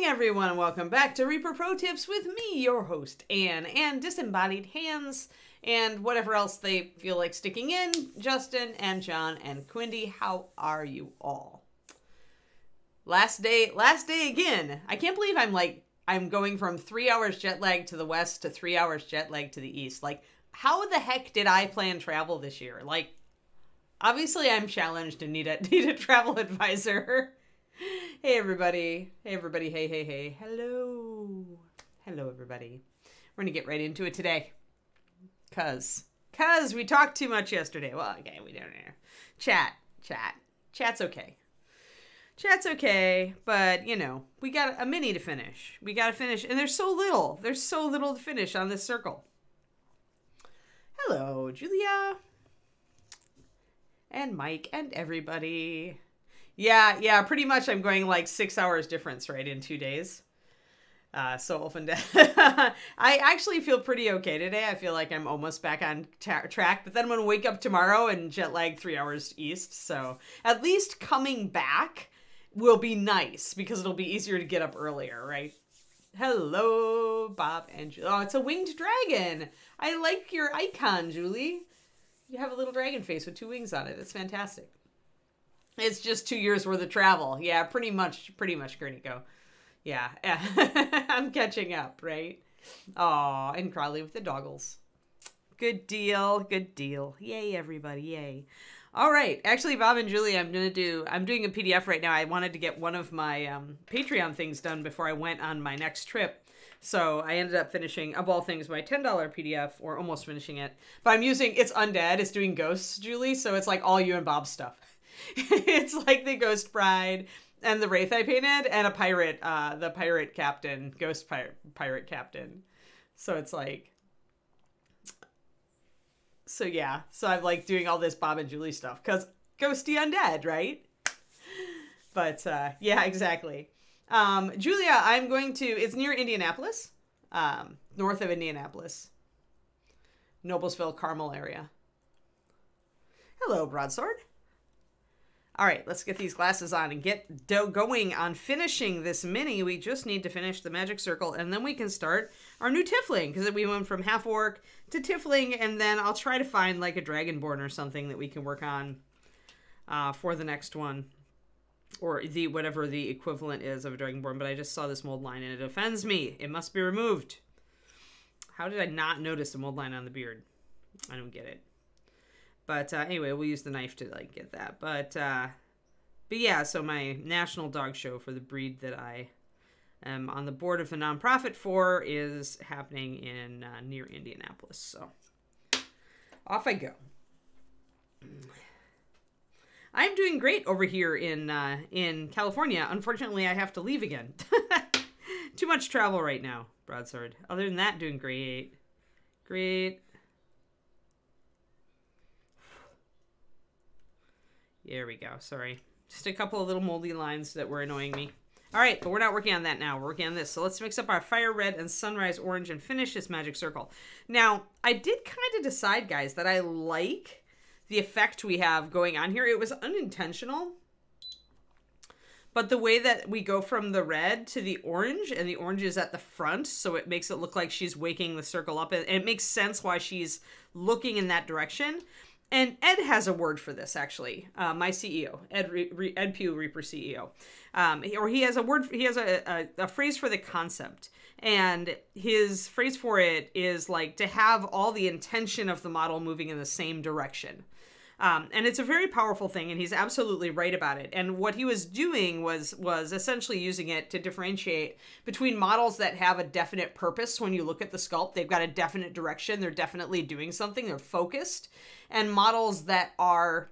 everyone, welcome back to Reaper Pro Tips with me, your host, Anne, and disembodied hands, and whatever else they feel like sticking in, Justin and John and Quindy. How are you all? Last day again. I can't believe I'm going from 3 hours jet lag to the west to 3 hours jet lag to the east. Like, how the heck did I plan travel this year? Like, obviously I'm challenged and need a travel advisor. Hey everybody. Hey, hello everybody. We're gonna get right into it today. Cause we talked too much yesterday. Well, okay, we don't know. Chat's okay. Chat's okay, but you know, we got a mini to finish. We gotta finish, and there's so little to finish on this circle. Hello, Julia. And Mike and everybody. Yeah, pretty much I'm going like 6 hours difference, right, in 2 days. So often I actually feel pretty okay today. I feel like I'm almost back on track, but then I'm going to wake up tomorrow and jet lag 3 hours east. So at least coming back will be nice because it'll be easier to get up earlier, right? Hello, Bob and Julie. Oh, it's a winged dragon. I like your icon, Julie. You have a little dragon face with 2 wings on it. That's fantastic. It's just 2 years worth of travel. Yeah, pretty much, Gurnico. Yeah, I'm catching up, right? Aw, and Crowley with the doggles. Good deal. Yay, everybody, yay. All right, actually, Bob and Julie, I'm doing a PDF right now. I wanted to get one of my Patreon things done before I went on my next trip. So I ended up finishing, of all things, my $10 PDF, or almost finishing it. But it's undead, it's doing ghosts, Julie, so it's like all you and Bob's stuff. It's like the Ghost Bride and the Wraith I painted and a pirate, the pirate captain, ghost pirate captain. So it's like, so yeah. So I'm like doing all this Bob and Julie stuff because ghosty undead, right? But yeah, exactly. Julia, it's near Indianapolis, north of Indianapolis, Noblesville, Carmel area. Hello, Broadsword. All right, let's get these glasses on and get going on finishing this mini. We just need to finish the magic circle, and then we can start our new tiefling, because we went from half-orc to tiefling, and then I'll try to find like a dragonborn or something that we can work on for the next one, or whatever the equivalent is of a dragonborn. But I just saw this mold line, and it offends me. It must be removed. How did I not notice the mold line on the beard? I don't get it. But anyway, we'll use the knife to like get that. But yeah, so my national dog show for the breed that I am on the board of the nonprofit for is happening in near Indianapolis. So off I go. I'm doing great over here in California. Unfortunately, I have to leave again. Too much travel right now, Broadsword. Other than that, doing great. Great. There we go. Sorry. Just a couple of little moldy lines that were annoying me. All right, but we're not working on that now. We're working on this. So let's mix up our fire red and sunrise orange and finish this magic circle. Now, I did kind of decide, guys, that I like the effect we have going on here. It was unintentional, but the way that we go from the red to the orange, and the orange is at the front, so it makes it look like she's waking the circle up, and it makes sense why she's looking in that direction. And Ed has a word for this, actually. My CEO, Ed Pugh, Reaper CEO. He has a word, he has a phrase for the concept. And his phrase for it is like to have all the intention of the model moving in the same direction. And it's a very powerful thing, and he's absolutely right about it. And what he was doing was essentially using it to differentiate between models that have a definite purpose. When you look at the sculpt, they've got a definite direction. They're definitely doing something. They're focused. And models that are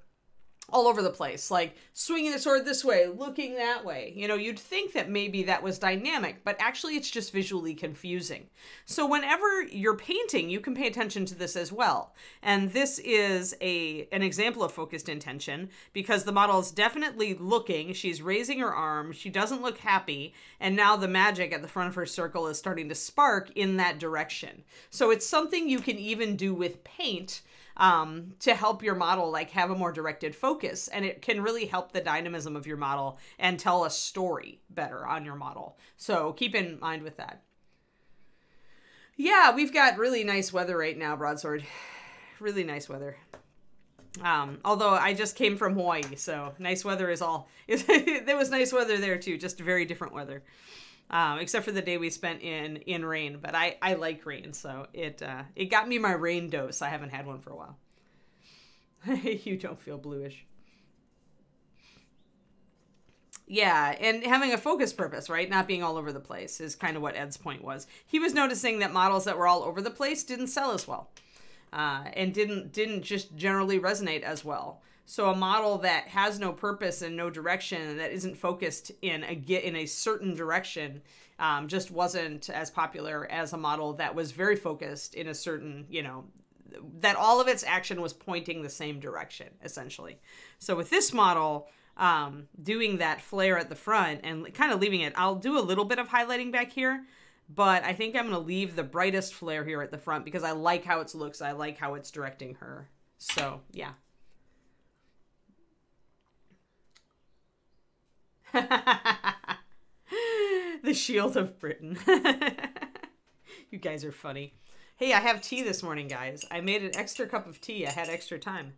all over the place, like swinging the sword this way, looking that way. You know, you'd think that maybe that was dynamic, but actually it's just visually confusing. So whenever you're painting, you can pay attention to this as well. And this is an example of focused intention, because the model is definitely looking, she's raising her arm, she doesn't look happy, and now the magic at the front of her circle is starting to spark in that direction. So it's something you can even do with paint. to help your model like have a more directed focus, and it can really help the dynamism of your model and tell a story better on your model. So keep in mind with that. Yeah, we've got really nice weather right now, Broadsword. Really nice weather. Although I just came from Hawaii, so nice weather is all. There was nice weather there too, just very different weather. Except for the day we spent in rain, but I like rain, so it got me my rain dose. I haven't had one for a while. You don't feel bluish. Yeah, and having a focus purpose, right? Not being all over the place is kind of what Ed's point was. He was noticing that models that were all over the place didn't sell as well, and didn't just generally resonate as well. So a model that has no purpose and no direction, that isn't focused in a certain direction, just wasn't as popular as a model that was very focused in a certain, that all of its action was pointing the same direction, essentially. So with this model, doing that flare at the front and kind of leaving it, I'll do a little bit of highlighting back here, but I think I'm going to leave the brightest flare here at the front because I like how it looks. I like how it's directing her. So, yeah. The Shield of Britain. You guys are funny. Hey, I have tea this morning, guys. I made an extra cup of tea. I had extra time.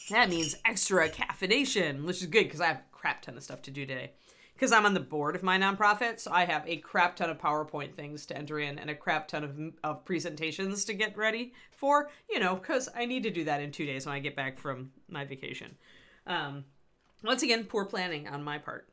That means extra caffeination, which is good because I have a crap ton of stuff to do today. Because I'm on the board of my nonprofit, so I have a crap ton of PowerPoint things to enter in and a crap ton of presentations to get ready for, because I need to do that in 2 days when I get back from my vacation. Once again, poor planning on my part.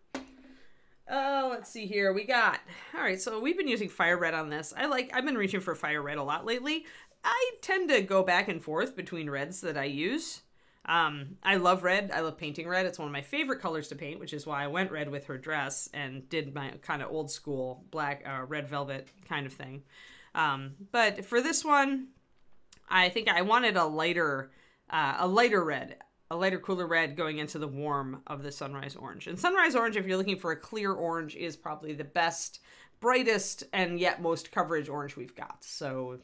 Let's see here. All right, so we've been using fire red on this. I've been reaching for fire red a lot lately. I tend to go back and forth between reds that I use. I love red. I love painting red. It's one of my favorite colors to paint, which is why I went red with her dress and did my kind of old school black, red velvet kind of thing. But for this one, I think I wanted a lighter red, a lighter, cooler red going into the warm of the sunrise orange. And sunrise orange, if you're looking for a clear orange, is probably the best, brightest, and yet most coverage orange we've got. So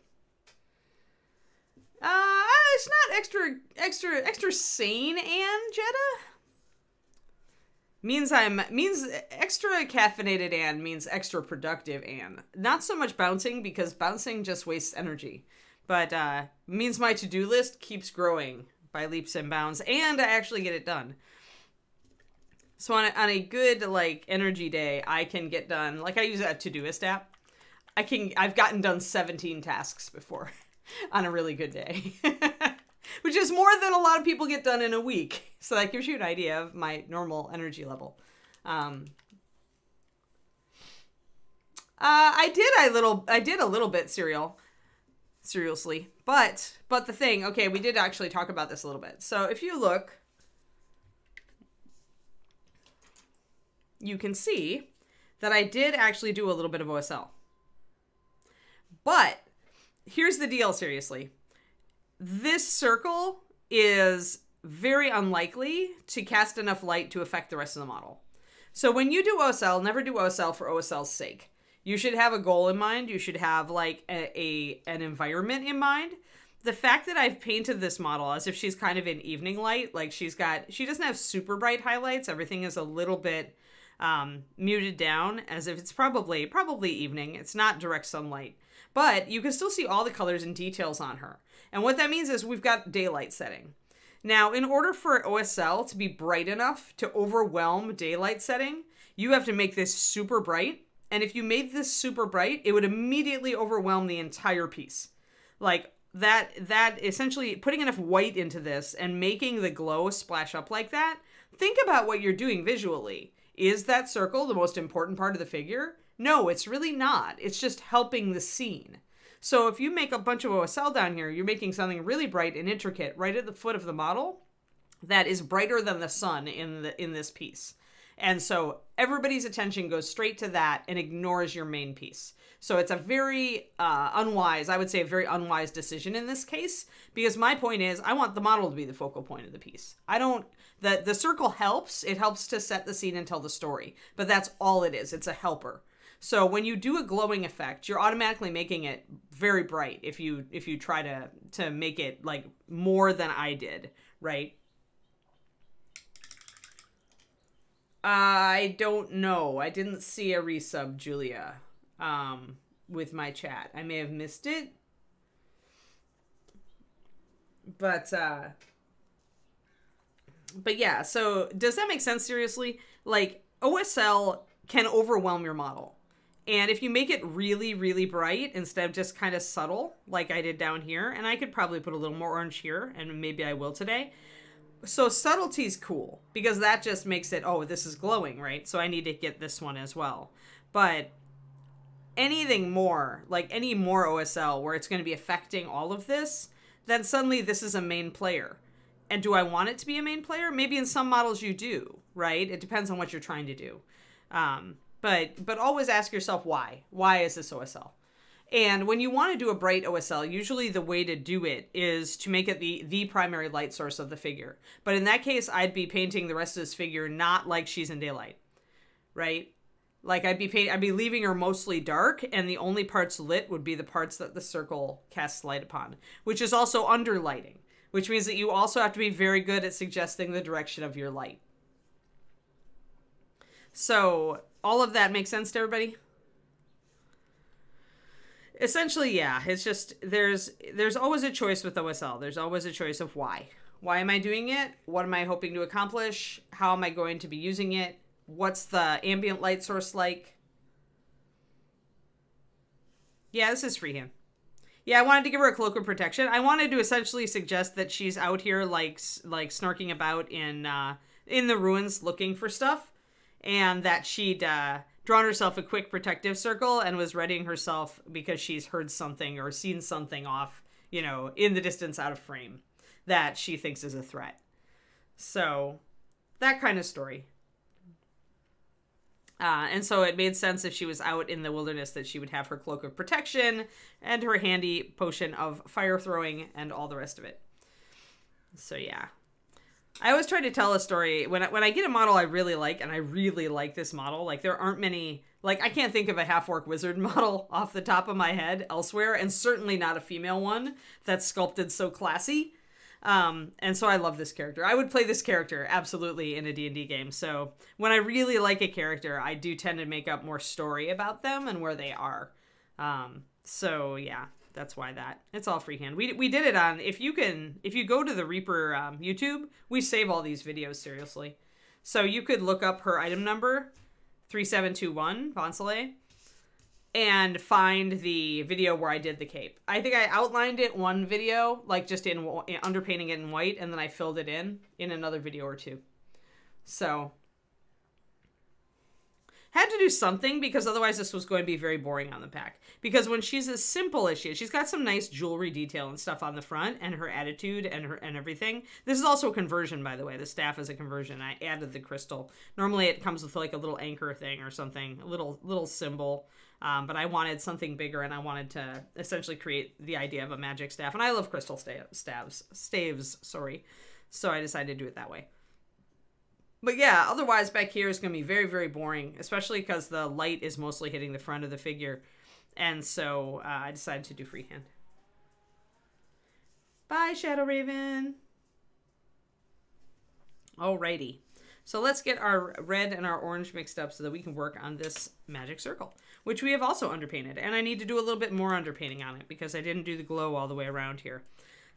it's not extra sane, and Jetta means extra caffeinated and means extra productive and not so much bouncing, because bouncing just wastes energy, but means my to-do list keeps growing by leaps and bounds, and I actually get it done. So on a good energy day, I can get done, I use a Todoist app. I've gotten done 17 tasks before on a really good day, which is more than a lot of people get done in a week. So that gives you an idea of my normal energy level. I did a little bit seriously, but the thing, okay, we did actually talk about this a little bit. So if you look, you can see that I did actually do a little bit of OSL. But here's the deal, seriously. This circle is very unlikely to cast enough light to affect the rest of the model. So when you do OSL, never do OSL for OSL's sake. You should have a goal in mind. You should have an environment in mind. The fact that I've painted this model as if she's kind of in evening light, she doesn't have super bright highlights. Everything is a little bit muted down, as if it's probably evening. It's not direct sunlight. But you can still see all the colors and details on her. And what that means is we've got daylight setting. Now, in order for OSL to be bright enough to overwhelm daylight setting, you have to make this super bright. And if you made this super bright, it would immediately overwhelm the entire piece. That essentially putting enough white into this and making the glow splash up like that, think about what you're doing visually. Is that circle the most important part of the figure? No, it's really not. It's just helping the scene. So if you make a bunch of OSL down here, you're making something really bright and intricate right at the foot of the model that is brighter than the sun in this piece. And so everybody's attention goes straight to that and ignores your main piece. So it's a very unwise, I would say a very unwise decision in this case, because my point is I want the model to be the focal point of the piece. The circle helps. It helps to set the scene and tell the story, but that's all it is. It's a helper. So when you do a glowing effect, you're automatically making it very bright if you try to make it like more than I did, right? I don't know. I didn't see a resub, Julia, with my chat. I may have missed it. But yeah, so does that make sense, seriously? Like, OSL can overwhelm your model. And if you make it really, really bright instead of just kind of subtle, like I did down here, and I could probably put a little more orange here, and maybe I will today. So subtlety's cool, because that just makes it, oh, this is glowing, right? So I need to get this one as well. But anything more, like any more OSL where it's going to be affecting all of this, then suddenly this is a main player. And do I want it to be a main player? Maybe in some models you do, right? It depends on what you're trying to do. But always ask yourself why. Why is this OSL? And when you want to do a bright OSL, usually the way to do it is to make it the primary light source of the figure. But in that case, I'd be painting the rest of this figure not like she's in daylight, right? Like I'd be leaving her mostly dark, and the only parts lit would be the parts that the circle casts light upon, which is also under lighting, which means that you also have to be very good at suggesting the direction of your light. So all of that makes sense to everybody? Essentially, yeah, it's just, there's always a choice with OSL. There's always a choice of why. Why am I doing it? What am I hoping to accomplish? How am I going to be using it? What's the ambient light source like? Yeah, this is freehand. Yeah, I wanted to give her a cloak of protection. I wanted to essentially suggest that she's out here like snarking about in the ruins looking for stuff, and that she'd drawn herself a quick protective circle and was readying herself because she's heard something or seen something off, you know, in the distance out of frame that she thinks is a threat. So that kind of story. And so it made sense if she was out in the wilderness that she would have her cloak of protection and her handy potion of fire throwing and all the rest of it. So yeah. I always try to tell a story when I get a model I really like, and I really like this model. Like, there aren't many, like, I can't think of a half-orc wizard model off the top of my head elsewhere, and certainly not a female one that's sculpted so classy. And so I love this character. I would play this character absolutely in a D&D game. So when I really like a character, I do tend to make up more story about them and where they are. So yeah. That's why it's all freehand. We did it on, if you go to the Reaper YouTube, we save all these videos, seriously. So you could look up her item number, 3721, Vonsalé, and find the video where I did the cape. I think I outlined it one video, like just in underpainting it in white, and then I filled it in another video or two. So had to do something, because otherwise this was going to be very boring on the pack. Because when she's as simple as she is, she's got some nice jewelry detail and stuff on the front, and her attitude and everything. This is also a conversion, by the way. The staff is a conversion. I added the crystal. Normally it comes with like a little anchor thing or something, a little symbol. But I wanted something bigger, and I wanted to essentially create the idea of a magic staff. And I love crystal staves, sorry. So I decided to do it that way. But yeah, otherwise back here is going to be very, very boring, especially because the light is mostly hitting the front of the figure. And so I decided to do freehand. Bye, Shadow Raven. Alrighty. So let's get our red and our orange mixed up so that we can work on this magic circle, which we have also underpainted. And I need to do a little bit more underpainting on it because I didn't do the glow all the way around here.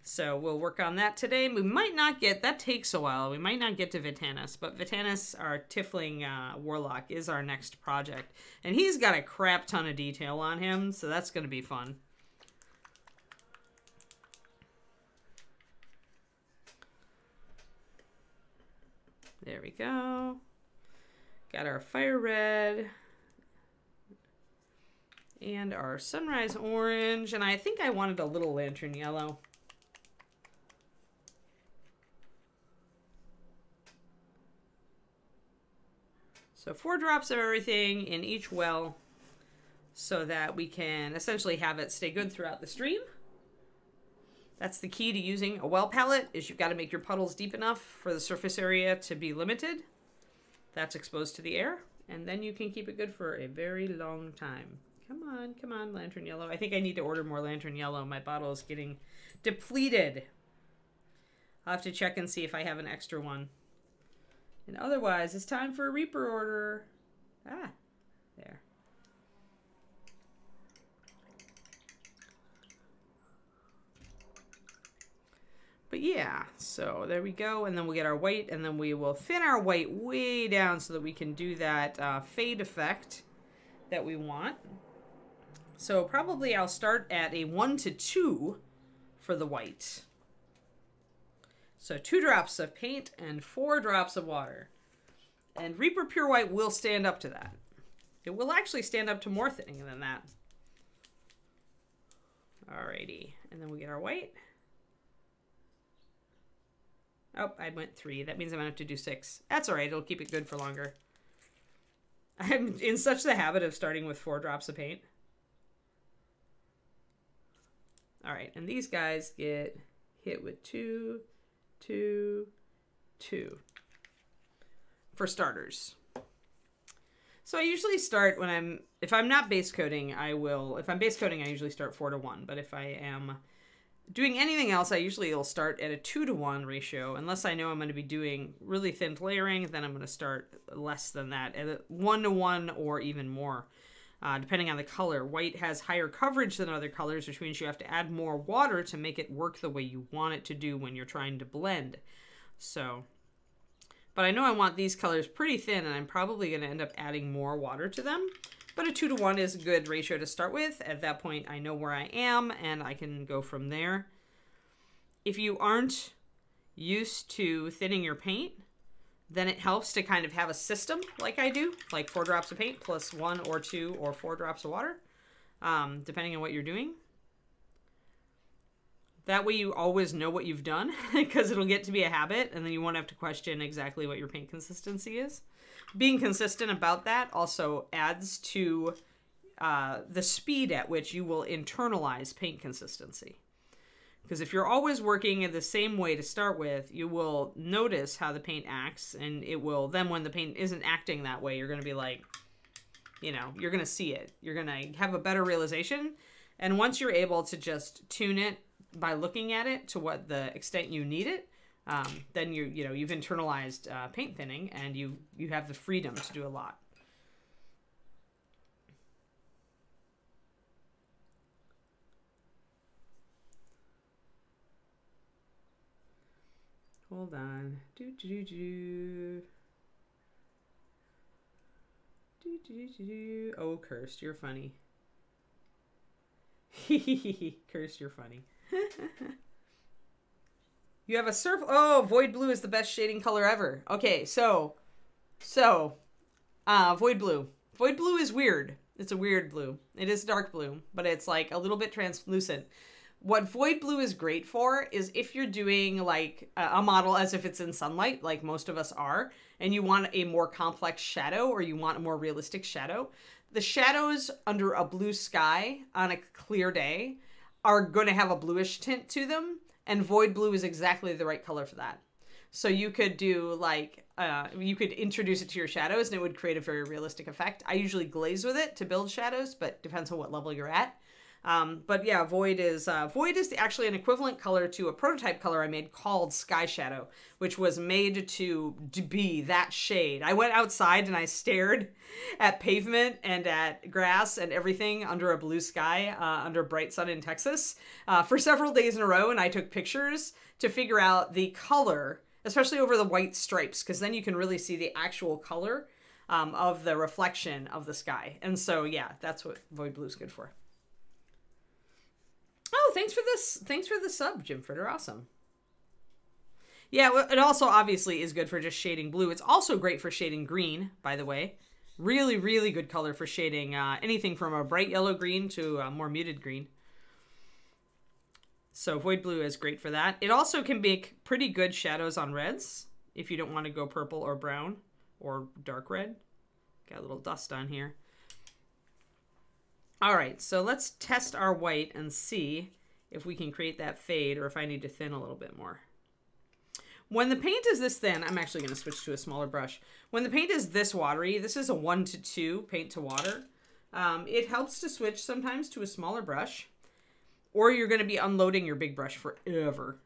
So we'll work on that today. We might not get, that takes a while. We might not get to Vitanis, but Vitanis, our Tiefling Warlock, is our next project. And he's got a crap ton of detail on him, so that's going to be fun. There we go. Got our fire red. And our sunrise orange. And I think I wanted a little lantern yellow. So 4 drops of everything in each well so that we can essentially have it stay good throughout the stream. That's the key to using a well palette, is you've got to make your puddles deep enough for the surface area to be limited. That's exposed to the air, and then you can keep it good for a very long time. Come on, lantern yellow. I think I need to order more lantern yellow. My bottle is getting depleted. I'll have to check and see if I have an extra one. And otherwise, it's time for a Reaper order. Ah, there. But yeah, so there we go. And then we'll get our white, and then we will thin our white way down so that we can do that fade effect that we want. So probably I'll start at a 1 to 2 for the white. So 2 drops of paint and 4 drops of water. And Reaper Pure White will stand up to that. It will actually stand up to more thinning than that. Alrighty, and then we get our white. Oh, I went 3. That means I'm gonna have to do 6. That's alright, it'll keep it good for longer. I'm in such the habit of starting with 4 drops of paint. Alright, and these guys get hit with 2, 2, 2 for starters. So I usually start when if I'm not base coating, if I'm base coating, I usually start 4 to 1. But if I am doing anything else, I usually will start at a 2 to 1 ratio. Unless I know I'm going to be doing really thin layering, then I'm going to start less than that, at a 1 to 1 or even more. Depending on the color. White has higher coverage than other colors, which means you have to add more water to make it work the way you want it to do when you're trying to blend. So, but I know I want these colors pretty thin, and I'm probably going to end up adding more water to them. But a 2 to 1 is a good ratio to start with. At that point, I know where I am, and I can go from there. If you aren't used to thinning your paint, then it helps to kind of have a system like I do, like 4 drops of paint plus 1 or 2 or 4 drops of water, depending on what you're doing. That way you always know what you've done, because it'll get to be a habit, and then you won't have to question exactly what your paint consistency is. Being consistent about that also adds to the speed at which you will internalize paint consistency. Because if you're always working in the same way to start with, you will notice how the paint acts, and it will, then when the paint isn't acting that way, you're going to be like, you know, you're going to see it. You're going to have a better realization. And once you're able to just tune it by looking at it to what the extent you need it, then you've internalized paint thinning, and you have the freedom to do a lot. Hold on. Oh, Cursed, you're funny. Cursed, you're funny. You have a surf. Oh, Void Blue is the best shading color ever. Okay, so, Void Blue. Void Blue is weird. It's a weird blue. It is dark blue, but it's like a little bit translucent. What Void Blue is great for is if you're doing like a model as if it's in sunlight, like most of us are, and you want a more complex shadow, or you want a more realistic shadow, the shadows under a blue sky on a clear day are going to have a bluish tint to them, and Void Blue is exactly the right color for that. So you could do like, you could introduce it to your shadows, and it would create a very realistic effect. I usually glaze with it to build shadows, but depends on what level you're at. But yeah, Void is actually an equivalent color to a prototype color I made called Sky Shadow, which was made to be that shade. I went outside and I stared at pavement and at grass and everything under a blue sky, under bright sun in Texas, for several days in a row, and I took pictures to figure out the color, especially over the white stripes, because then you can really see the actual color of the reflection of the sky. And so yeah, that's what Void Blue is good for. Oh, thanks for this. Thanks for the sub, Jim Fritter. Awesome. Yeah, well, it also obviously is good for just shading blue. It's also great for shading green, by the way. Really, really good color for shading anything from a bright yellow green to a more muted green. So Void Blue is great for that. It also can make pretty good shadows on reds if you don't want to go purple or brown or dark red. Got a little dust on here. All right, so let's test our white and see if we can create that fade or if I need to thin a little bit more. When the paint is this thin, I'm actually going to switch to a smaller brush. When the paint is this watery, this is a 1 to 2 paint to water. It helps to switch sometimes to a smaller brush, or you're going to be unloading your big brush forever.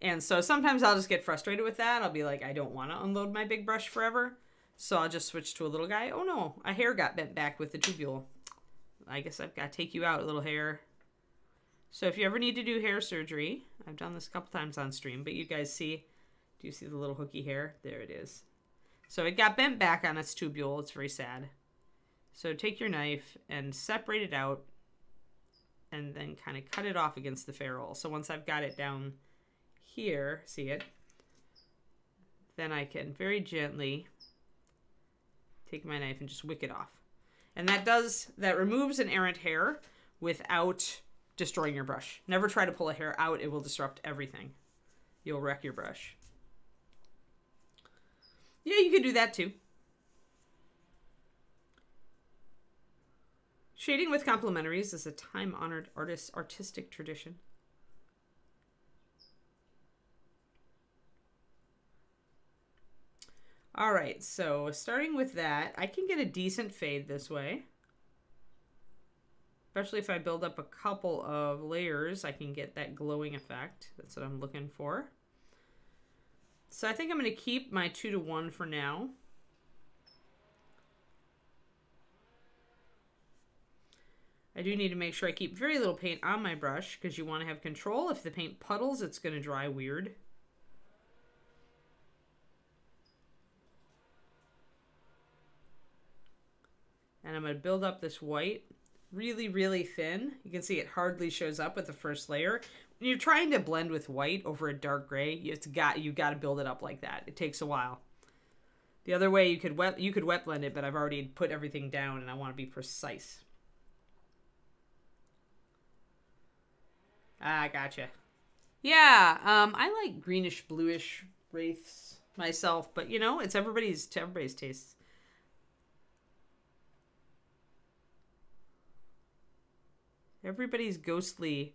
And so sometimes I'll just get frustrated with that. I'll be like, I don't want to unload my big brush forever. So I'll just switch to a little guy. Oh no, a hair got bent back with the tubule. I guess I've got to take you out, little hair. So if you ever need to do hair surgery, I've done this a couple times on stream, but you guys see, do you see the little hooky hair? There it is. So it got bent back on its tubule. It's very sad. So take your knife and separate it out and then kind of cut it off against the ferrule. So once I've got it down here, see it? Then I can very gently take my knife and just wick it off. And that removes an errant hair without destroying your brush. Never try to pull a hair out. It will disrupt everything. You'll wreck your brush. Yeah, you can do that too. Shading with complimentaries is a time-honored artistic tradition. All right, so starting with that, I can get a decent fade this way. Especially if I build up a couple of layers, I can get that glowing effect. That's what I'm looking for. So I think I'm going to keep my 2-to-1 for now. I do need to make sure I keep very little paint on my brush because you want to have control. If the paint puddles, it's going to dry weird. And I'm going to build up this white really, really thin. You can see it hardly shows up with the first layer. When you're trying to blend with white over a dark gray, you've got to build it up like that. It takes a while. The other way you could wet blend it, but I've already put everything down and I want to be precise. Ah, gotcha. Yeah, I like greenish bluish wraiths myself, but you know, it's everybody's tastes. Everybody's ghostly.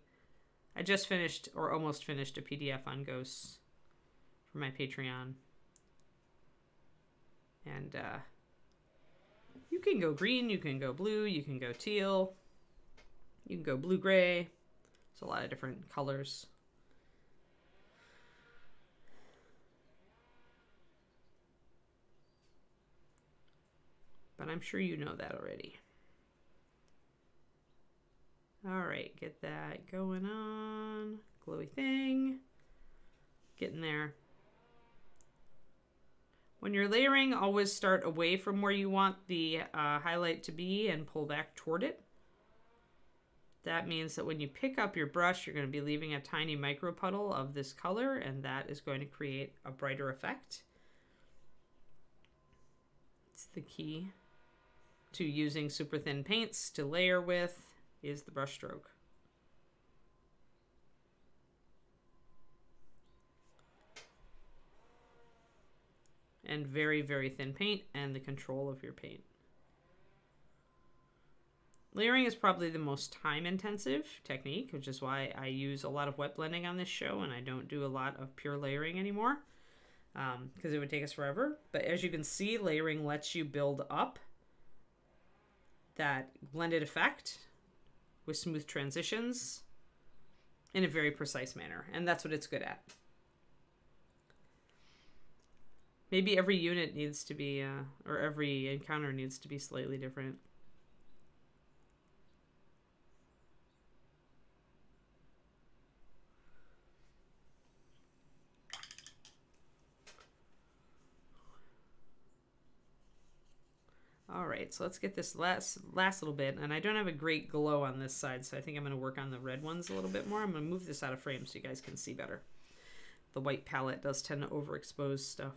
I just finished or almost finished a PDF on ghosts for my Patreon. And you can go green, you can go blue, you can go teal, you can go blue-gray. It's a lot of different colors. But I'm sure you know that already. All right, get that going on. Glowy thing. Getting there. When you're layering, always start away from where you want the highlight to be and pull back toward it. That means that when you pick up your brush, you're going to be leaving a tiny micro puddle of this color, and that is going to create a brighter effect. It's the key to using super thin paints to layer with is the brush stroke. And very, very thin paint and the control of your paint. Layering is probably the most time-intensive technique, which is why I use a lot of wet blending on this show and I don't do a lot of pure layering anymore because it would take us forever. But as you can see, layering lets you build up that blended effect with smooth transitions in a very precise manner, and that's what it's good at. Maybe every unit needs to be, or every encounter needs to be slightly different. All right, so let's get this last little bit, and I don't have a great glow on this side, so I think I'm going to work on the red ones a little bit more. I'm going to move this out of frame so you guys can see better. The white palette does tend to overexpose stuff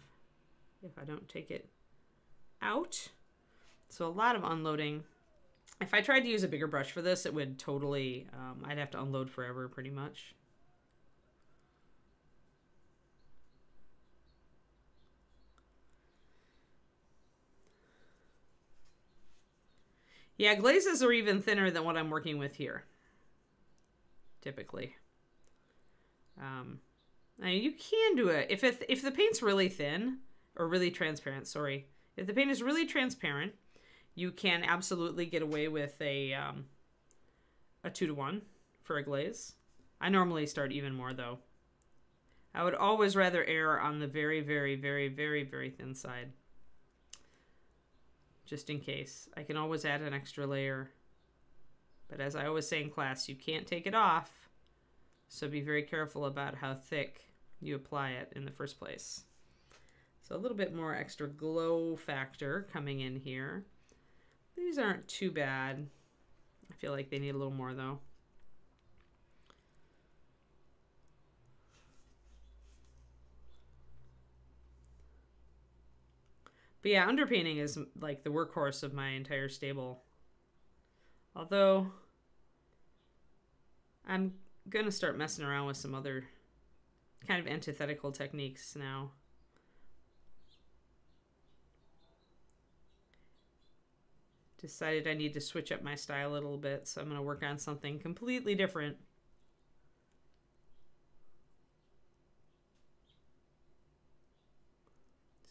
if I don't take it out. So a lot of unloading. If I tried to use a bigger brush for this, it would totally, I'd have to unload forever pretty much. Yeah, glazes are even thinner than what I'm working with here, typically. I mean, you can do it. If the paint's really thin, or really transparent, sorry. If the paint is really transparent, You can absolutely get away with a 2-to-1 for a glaze. I normally start even more though. I would always rather err on the very, very, very, very, very thin side. Just in case. I can always add an extra layer. But as I always say in class, you can't take it off. So be very careful about how thick you apply it in the first place. So a little bit more extra glow factor coming in here. These aren't too bad. I feel like they need a little more though. But yeah, underpainting is like the workhorse of my entire stable. Although I'm gonna start messing around with some other kind of antithetical techniques now. Decided I need to switch up my style a little bit, so I'm gonna work on something completely different.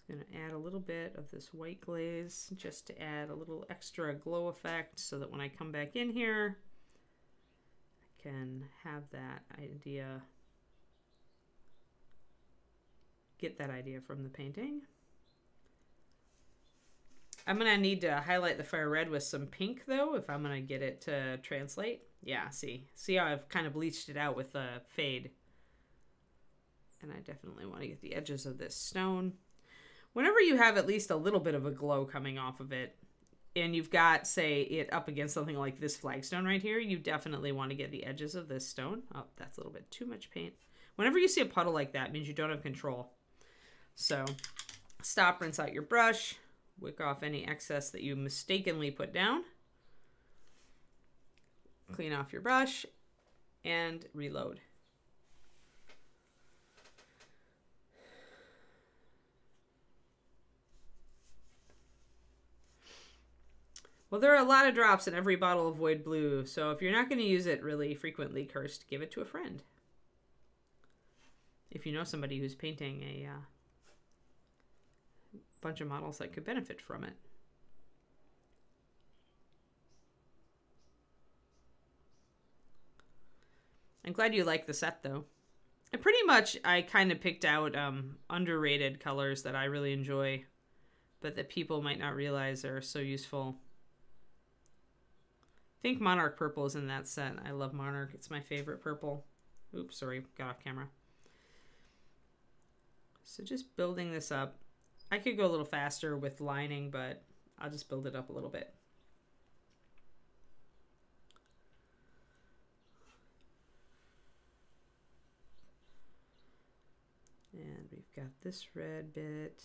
Going to add a little bit of this white glaze just to add a little extra glow effect so that when I come back in here, I can have that idea, get that idea from the painting. I'm going to need to highlight the fire red with some pink though, if I'm going to get it to translate. Yeah, see how I've kind of bleached it out with a fade. And I definitely want to get the edges of this stone. Whenever you have at least a little bit of a glow coming off of it, and you've got, say, it up against something like this flagstone right here, you definitely want to get the edges of this stone. Oh, that's a little bit too much paint. Whenever you see a puddle like that, it means you don't have control. So stop, rinse out your brush, wick off any excess that you mistakenly put down, clean off your brush, and reload. Well, there are a lot of drops in every bottle of Void Blue, so if you're not going to use it really frequently, Cursed, give it to a friend. If you know somebody who's painting a bunch of models that could benefit from it. I'm glad you like the set, though. And pretty much, I kind of picked out underrated colors that I really enjoy, but that people might not realize are so useful. I think Monarch Purple is in that set. I love Monarch. It's my favorite purple. Oops, sorry, got off camera. So just building this up. I could go a little faster with lining, but I'll just build it up a little bit. And we've got this red bit.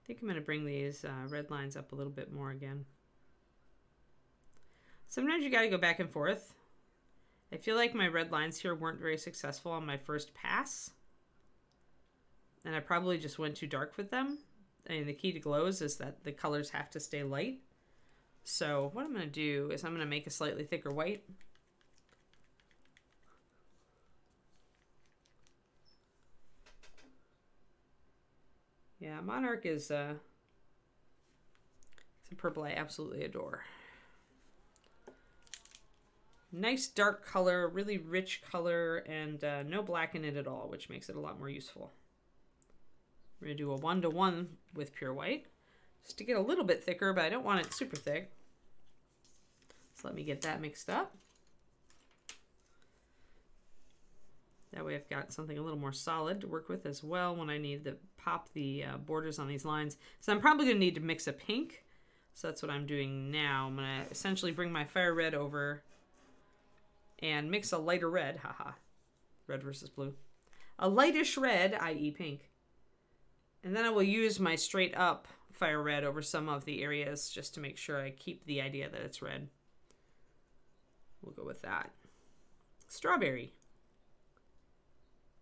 I think I'm going to bring these red lines up a little bit more again. Sometimes you got to go back and forth. I feel like my red lines here weren't very successful on my first pass. And I probably just went too dark with them. I mean, the key to glows is that the colors have to stay light. So what I'm going to do is I'm going to make a slightly thicker white. Yeah, Monarch is it's a purple I absolutely adore. Nice dark color, really rich color, and no black in it at all, which makes it a lot more useful. We're going to do a 1-to-1 with pure white, just to get a little bit thicker, but I don't want it super thick. So let me get that mixed up. That way I've got something a little more solid to work with as well when I need to pop the borders on these lines. So I'm probably going to need to mix a pink. So that's what I'm doing now. I'm going to essentially bring my fire red over and mix a lighter red. Haha. Red versus blue. A lightish red, i.e. pink. And then I will use my straight up fire red over some of the areas just to make sure I keep the idea that it's red. We'll go with that. Strawberry.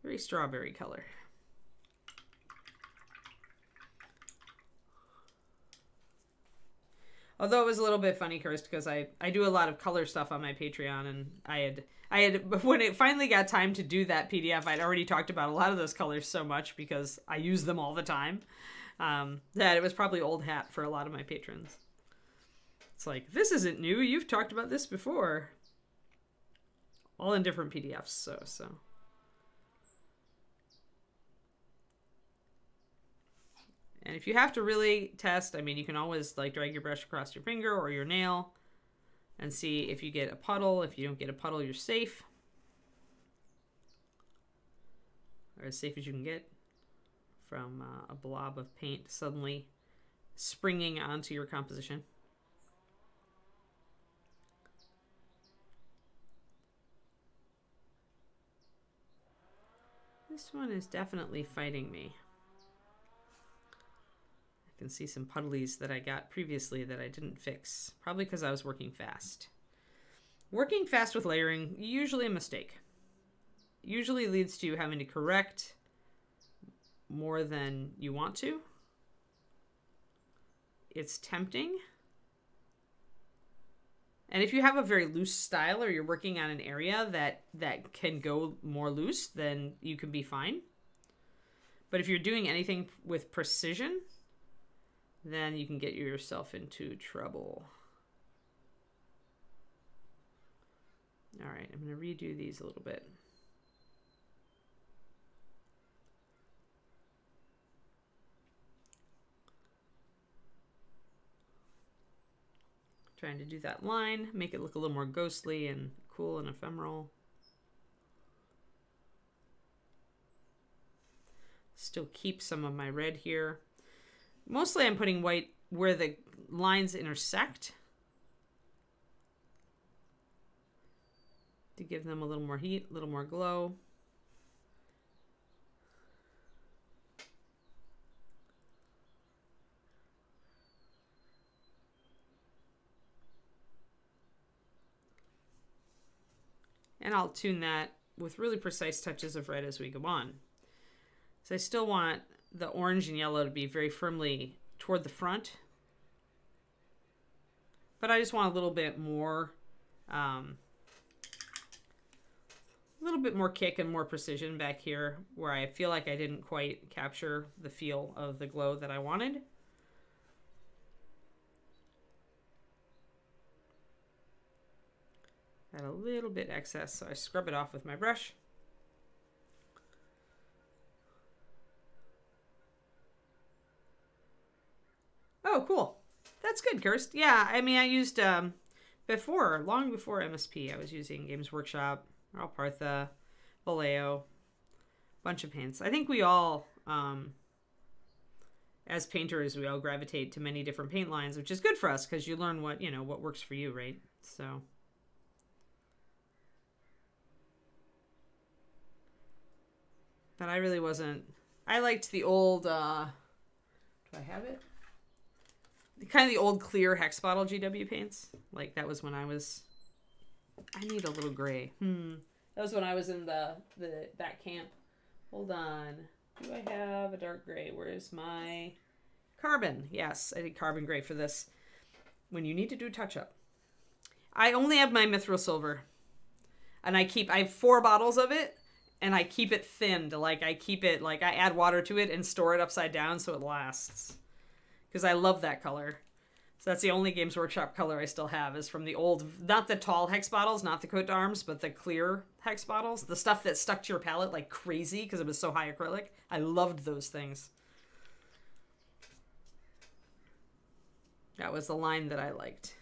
Very strawberry color. Although it was a little bit funny, Cursed, because I do a lot of color stuff on my Patreon, and I had when it finally got time to do that PDF, I'd already talked about a lot of those colors so much because I use them all the time. that it was probably old hat for a lot of my patrons. It's like, this isn't new. You've talked about this before. All in different PDFs, so. And if you have to really test, I mean, you can always like drag your brush across your finger or your nail and see if you get a puddle. If you don't get a puddle, you're safe. Or as safe as you can get from a blob of paint suddenly springing onto your composition. This one is definitely fighting me. I can see some puddlies that I got previously that I didn't fix. Probably because I was working fast. Working fast with layering, usually a mistake. Usually leads to you having to correct more than you want to. It's tempting. And if you have a very loose style or you're working on an area that can go more loose, then you can be fine. But if you're doing anything with precision, then you can get yourself into trouble. All right, I'm going to redo these a little bit. Trying to do that line, make it look a little more ghostly and cool and ephemeral. Still keep some of my red here. Mostly I'm putting white where the lines intersect to give them a little more heat, a little more glow. And I'll tune that with really precise touches of red as we go on. So I still want the orange and yellow to be very firmly toward the front. But I just want a little bit more kick and more precision back here where I feel like I didn't quite capture the feel of the glow that I wanted. Got a little bit excess, so I scrub it off with my brush. Oh, cool. That's good, Kirst. Yeah, I mean, I used, long before MSP, I was using Games Workshop, Alpartha, Vallejo, bunch of paints. I think we all, as painters, we all gravitate to many different paint lines, which is good for us because you learn what, you know, what works for you, right? So... But I really wasn't... I liked the old... do I have it? Kind of the old clear hex bottle GW paints. Like, that was when I was... I need a little gray. That was when I was in that camp. Hold on. Do I have a dark gray? Where's my... Carbon. Yes, I did carbon gray for this. When you need to do a touch-up. I only have my mithril silver. And I have 4 bottles of it. And I keep it thinned, like I add water to it and store it upside down so it lasts. Because I love that color. So that's the only Games Workshop color I still have is from the old, not the tall hex bottles, not the coat d'arms, but the clear hex bottles. The stuff that stuck to your palette like crazy because it was so high acrylic. I loved those things. That was the line that I liked.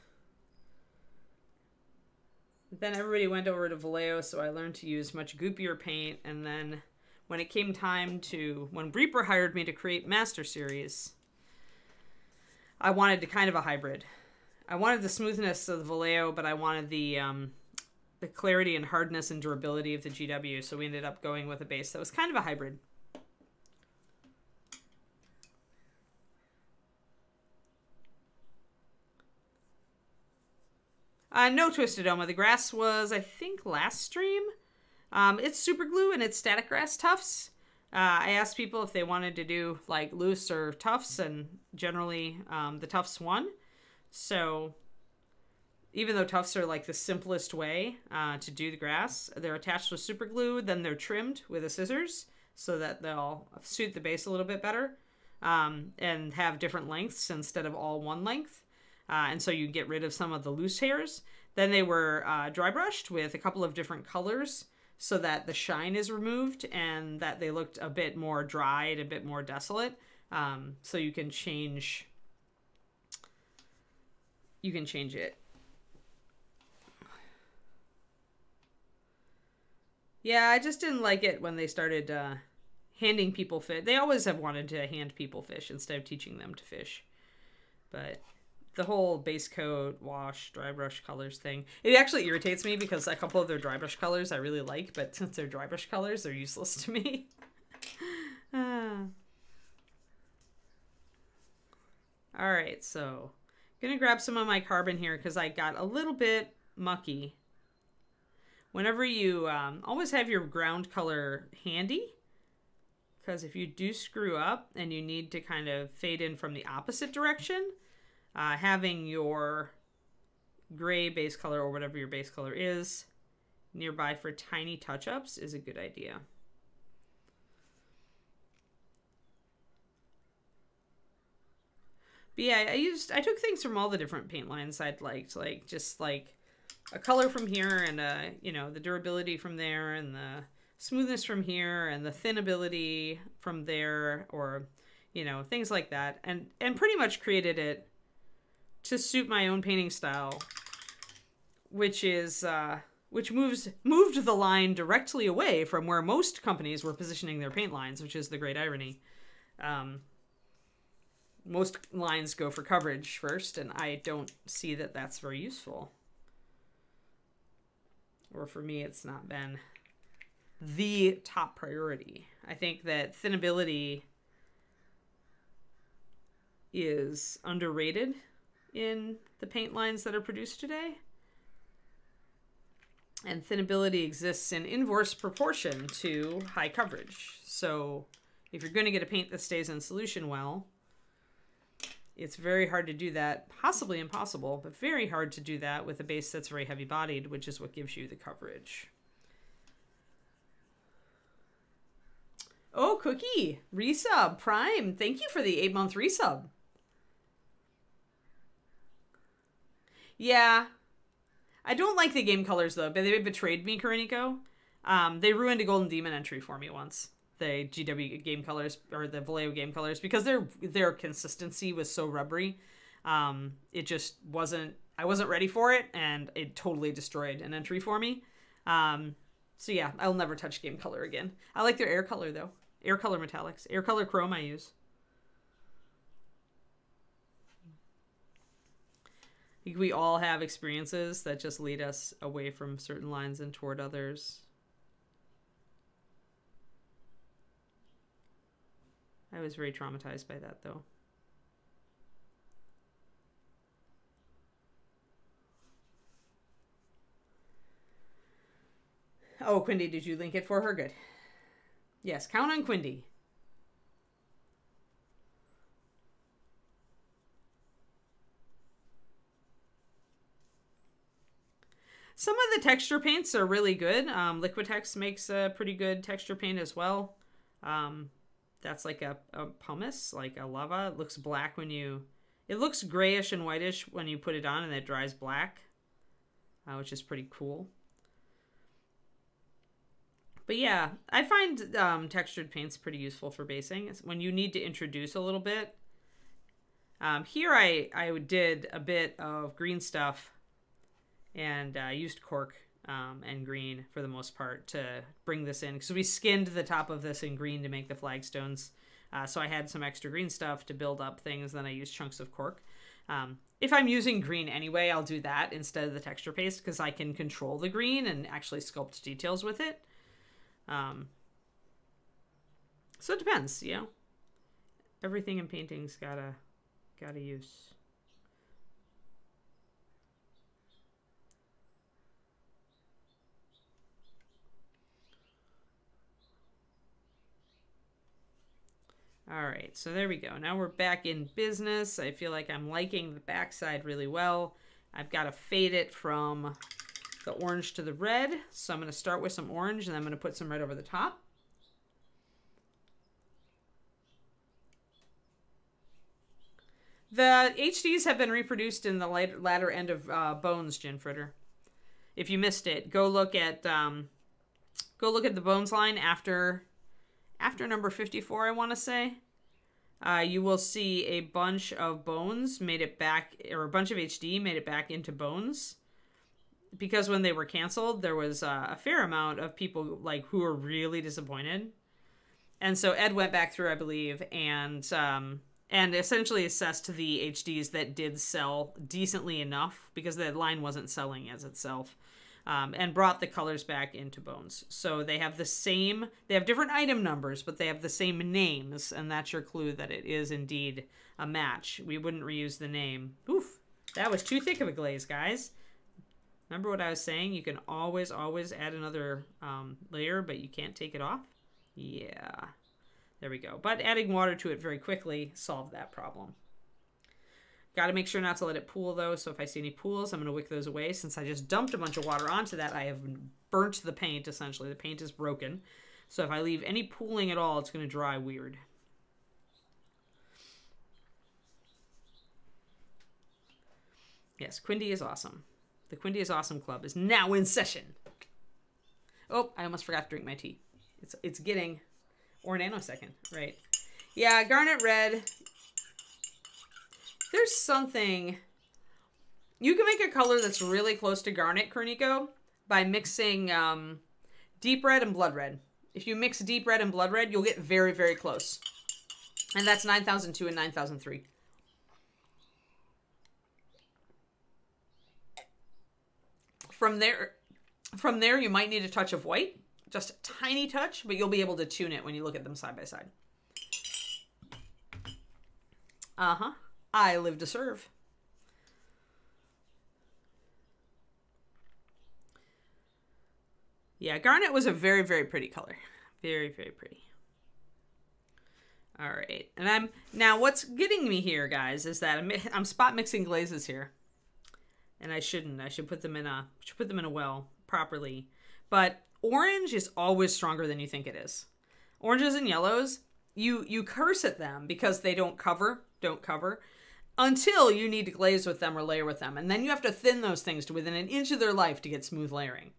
Then everybody went over to Vallejo, so I learned to use much goopier paint. And then when it came time to... When Reaper hired me to create Master Series, I wanted kind of a hybrid. I wanted the smoothness of the Vallejo, but I wanted the clarity and hardness and durability of the GW. So we ended up going with a base that was kind of a hybrid. No Twisted Oma. The grass was, I think, last stream. It's super glue and it's static grass tufts. I asked people if they wanted to do like loose or tufts, and generally the tufts won. So even though tufts are like the simplest way to do the grass, they're attached with super glue, then they're trimmed with a scissors so that they'll suit the base a little bit better. and have different lengths instead of all one length. And so you get rid of some of the loose hairs. Then they were dry brushed with a couple of different colors so that the shine is removed and that they looked a bit more dried, a bit more desolate. So you can change it. Yeah, I just didn't like it when they started handing people fish. They always have wanted to hand people fish instead of teaching them to fish. But the whole base coat, wash, dry brush colors thing, it actually irritates me because a couple of their dry brush colors I really like, but since they're dry brush colors, they're useless to me. All right, so I'm gonna grab some of my carbon here because I got a little bit mucky. Whenever you always have your ground color handy, because if you do screw up and you need to kind of fade in from the opposite direction, having your gray base color or whatever your base color is nearby for tiny touch-ups is a good idea. But yeah, I took things from all the different paint lines I'd liked, like just like a color from here and you know, the durability from there and the smoothness from here and the thinability from there, or you know, things like that, and pretty much created it to suit my own painting style, which is which moved the line directly away from where most companies were positioning their paint lines, which is the great irony. Most lines go for coverage first, and I don't see that that's very useful. Or for me, it's not been the top priority. I think that thinability is underrated in the paint lines that are produced today. And thinability exists in inverse proportion to high coverage. So if you're going to get a paint that stays in solution well, it's very hard to do that, possibly impossible, but very hard to do that with a base that's very heavy bodied, which is what gives you the coverage. Oh, Cookie, resub, Prime. Thank you for the 8-month resub. Yeah. I don't like the game colors, though, but they betrayed me, Kariniko. They ruined a Golden Demon entry for me once. The GW game colors, or the Vallejo game colors, because their consistency was so rubbery. It just wasn't, I wasn't ready for it, and it totally destroyed an entry for me. So yeah, I'll never touch game color again. I like their air color, though. Air color metallics. Air color chrome I use. I think we all have experiences that just lead us away from certain lines and toward others. I was very traumatized by that, though. Oh, Quindy, did you link it for her? Good. Yes, count on Quindy. Some of the texture paints are really good. Liquitex makes a pretty good texture paint as well. That's like a pumice, like a lava. It looks black when you... It looks grayish and whitish when you put it on, and it dries black, which is pretty cool. But yeah, I find textured paints pretty useful for basing. When you need to introduce a little bit. Here I did a bit of green stuff and used cork and green for the most part to bring this in, because we skinned the top of this in green to make the flagstones. So I had some extra green stuff to build up things, then I used chunks of cork. If I'm using green anyway, I'll do that instead of the texture paste, because I can control the green and actually sculpt details with it. So it depends, you know. Everything in painting's gotta use. All right, so there we go. Now we're back in business. I feel like I'm liking the backside really well. I've got to fade it from the orange to the red. So I'm going to start with some orange, and I'm going to put some red over the top. The HDs have been reproduced in the latter end of Bones, Gin Fritter. If you missed it, go look at the Bones line after number 54, I want to say. You will see a bunch of Bones made it back, or a bunch of HD made it back into Bones. Because when they were canceled, there was a fair amount of people like who were really disappointed. And so Ed went back through, I believe, and essentially assessed the HDs that did sell decently enough because the line wasn't selling as itself, and brought the colors back into Bones. So they have different item numbers, but they have the same names, and that's your clue that it is indeed a match. We wouldn't reuse the name. Oof, that was too thick of a glaze, guys. Remember what I was saying? You can always add another layer, but you can't take it off. Yeah, there we go. But adding water to it very quickly solved that problem. Got to make sure not to let it pool, though. So if I see any pools, I'm going to wick those away. Since I just dumped a bunch of water onto that, I have burnt the paint, essentially. The paint is broken. So if I leave any pooling at all, it's going to dry weird. Yes, Quindy is awesome. The Quindy is Awesome Club is now in session. Oh, I almost forgot to drink my tea. It's getting, or nanosecond, right? Yeah, Garnet Red. There's something. You can make a color that's really close to Garnet, Kerniko, by mixing Deep Red and Blood Red. If you mix Deep Red and Blood Red, you'll get very, very close. And that's 9002 and 9003. From there, you might need a touch of white, just a tiny touch, but you'll be able to tune it when you look at them side by side. Uh-huh. I live to serve. Yeah, Garnet was a very, very pretty color. Very, very pretty. All right. And now what's getting me here, guys, is that I'm spot mixing glazes here. And I shouldn't. I should put them in a well properly. But orange is always stronger than you think it is. Oranges and yellows, you curse at them because they don't cover until you need to glaze with them or layer with them. And then you have to thin those things to within an inch of their life to get smooth layering.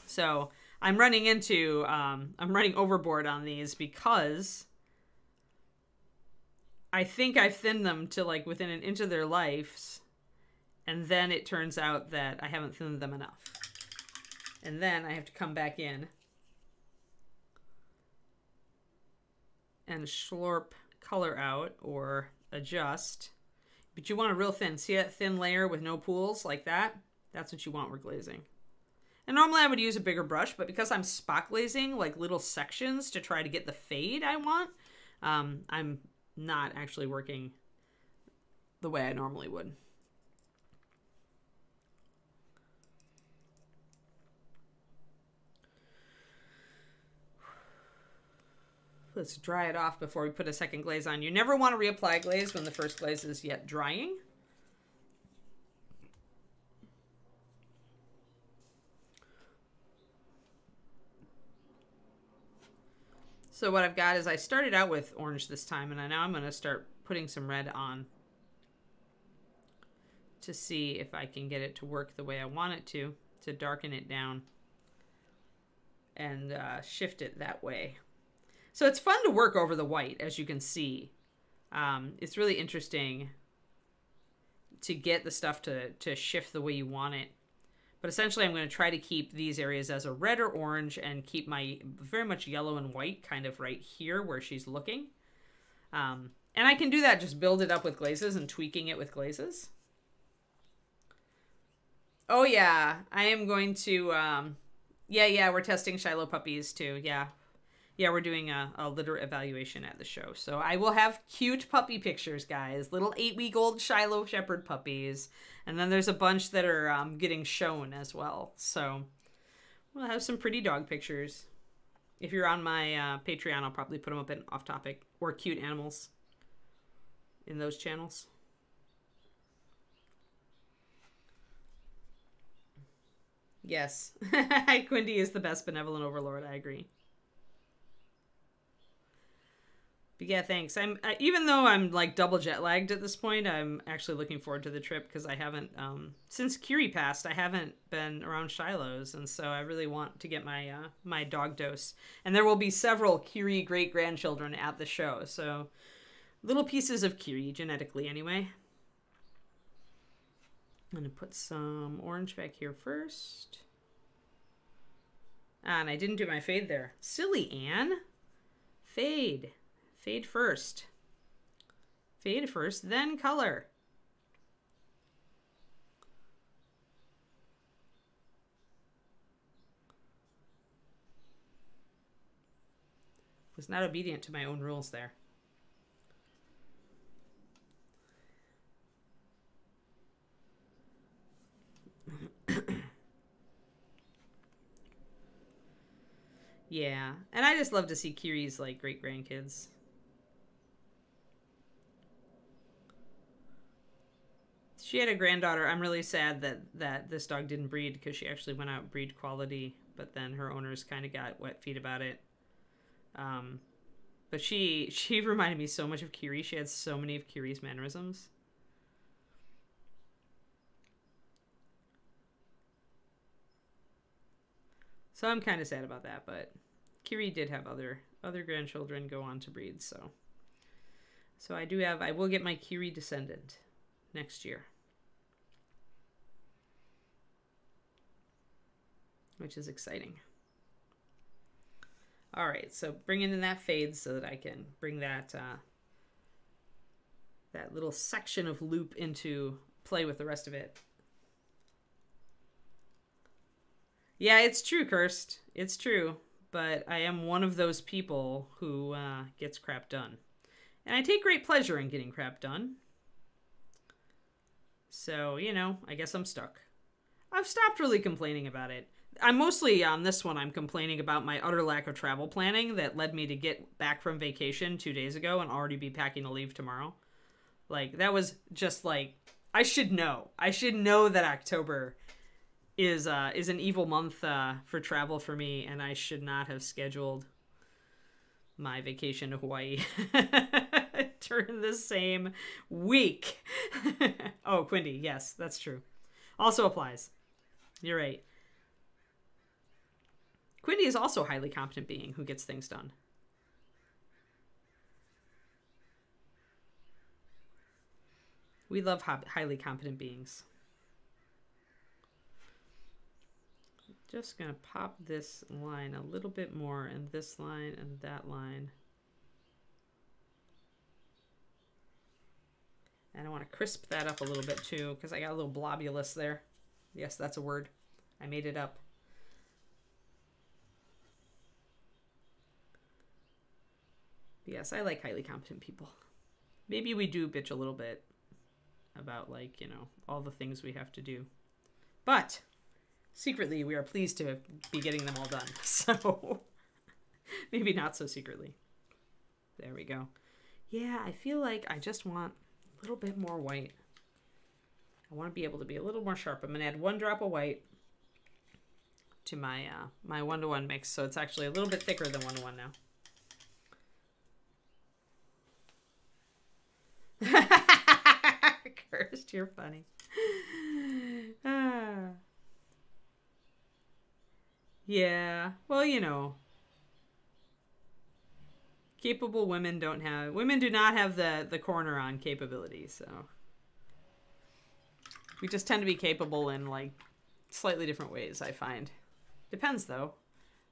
So I'm running overboard on these because I think I've thinned them to like within an inch of their lives. And then it turns out that I haven't thinned them enough. And then I have to come back in and slurp color out or adjust. But you want a real thin. See that thin layer with no pools like that? That's what you want with glazing. And normally I would use a bigger brush, but because I'm spot glazing like little sections to try to get the fade I want, I'm not actually working the way I normally would. Let's dry it off before we put a second glaze on. You never want to reapply glaze when the first glaze is yet drying. So what I've got is I started out with orange this time, and now I'm going to start putting some red on to see if I can get it to work the way I want it to darken it down and shift it that way. So it's fun to work over the white, as you can see. It's really interesting to get the stuff to shift the way you want it. But essentially, I'm going to try to keep these areas as a red or orange and keep my very much yellow and white kind of right here where she's looking. And I can do that, just build it up with glazes and tweaking it with glazes. Oh, yeah. I am going to... yeah, we're testing Shiloh puppies, too. Yeah. Yeah, we're doing a litter evaluation at the show. So I will have cute puppy pictures, guys. Little 8-week-old Shiloh Shepherd puppies. And then there's a bunch that are getting shown as well. So we'll have some pretty dog pictures. If you're on my Patreon, I'll probably put them up in Off Topic or Cute Animals in those channels. Yes. Quindy is the best benevolent overlord. I agree. But yeah, thanks. Even though I'm like double jet lagged at this point, I'm actually looking forward to the trip because I haven't since Kiri passed, I haven't been around Shiloh's, and so I really want to get my my dog dose. And there will be several Kiri great grandchildren at the show, so little pieces of Kiri genetically anyway. I'm gonna put some orange back here first. Ah, and I didn't do my fade there. Silly Anne. Fade. Fade first. Fade first, then color. Was not obedient to my own rules there. Yeah, and I just love to see Kiri's like great grandkids. She had a granddaughter. I'm really sad that this dog didn't breed because she actually went out breed quality, but then her owners kind of got wet feet about it. But she reminded me so much of Kiri. She had so many of Kiri's mannerisms. So I'm kind of sad about that, but Kiri did have other grandchildren go on to breed, so I will get my Kiri descendant next year, which is exciting. All right, so bringing in that fade so that I can bring that that little section of loop into play with the rest of it. Yeah, it's true, Kirst. It's true. But I am one of those people who gets crap done. And I take great pleasure in getting crap done. So, you know, I guess I'm stuck. I've stopped really complaining about it. I'm mostly on this one, I'm complaining about my utter lack of travel planning that led me to get back from vacation 2 days ago and already be packing to leave tomorrow. Like, that was just like, I should know. I should know that October is an evil month for travel for me, and I should not have scheduled my vacation to Hawaii during the same week. Oh, Quindy, yes, that's true. Also applies. You're right. Quindy is also a highly competent being who gets things done. We love highly competent beings. Just gonna pop this line a little bit more, and this line and that line. And I want to crisp that up a little bit too, because I got a little blobulous there. Yes, that's a word. I made it up. Yes, I like highly competent people. Maybe we do bitch a little bit about, like, you know, all the things we have to do. But secretly, we are pleased to be getting them all done. So maybe not so secretly. There we go. Yeah, I feel like I just want a little bit more white. I want to be able to be a little more sharp. I'm going to add 1 drop of white to my my 1-to-1 mix, so it's actually a little bit thicker than 1-to-1 now. Cursed, you're funny. Yeah, well, you know, capable women do not have the corner on capability, so we just tend to be capable in, like, slightly different ways, I find. Depends, though.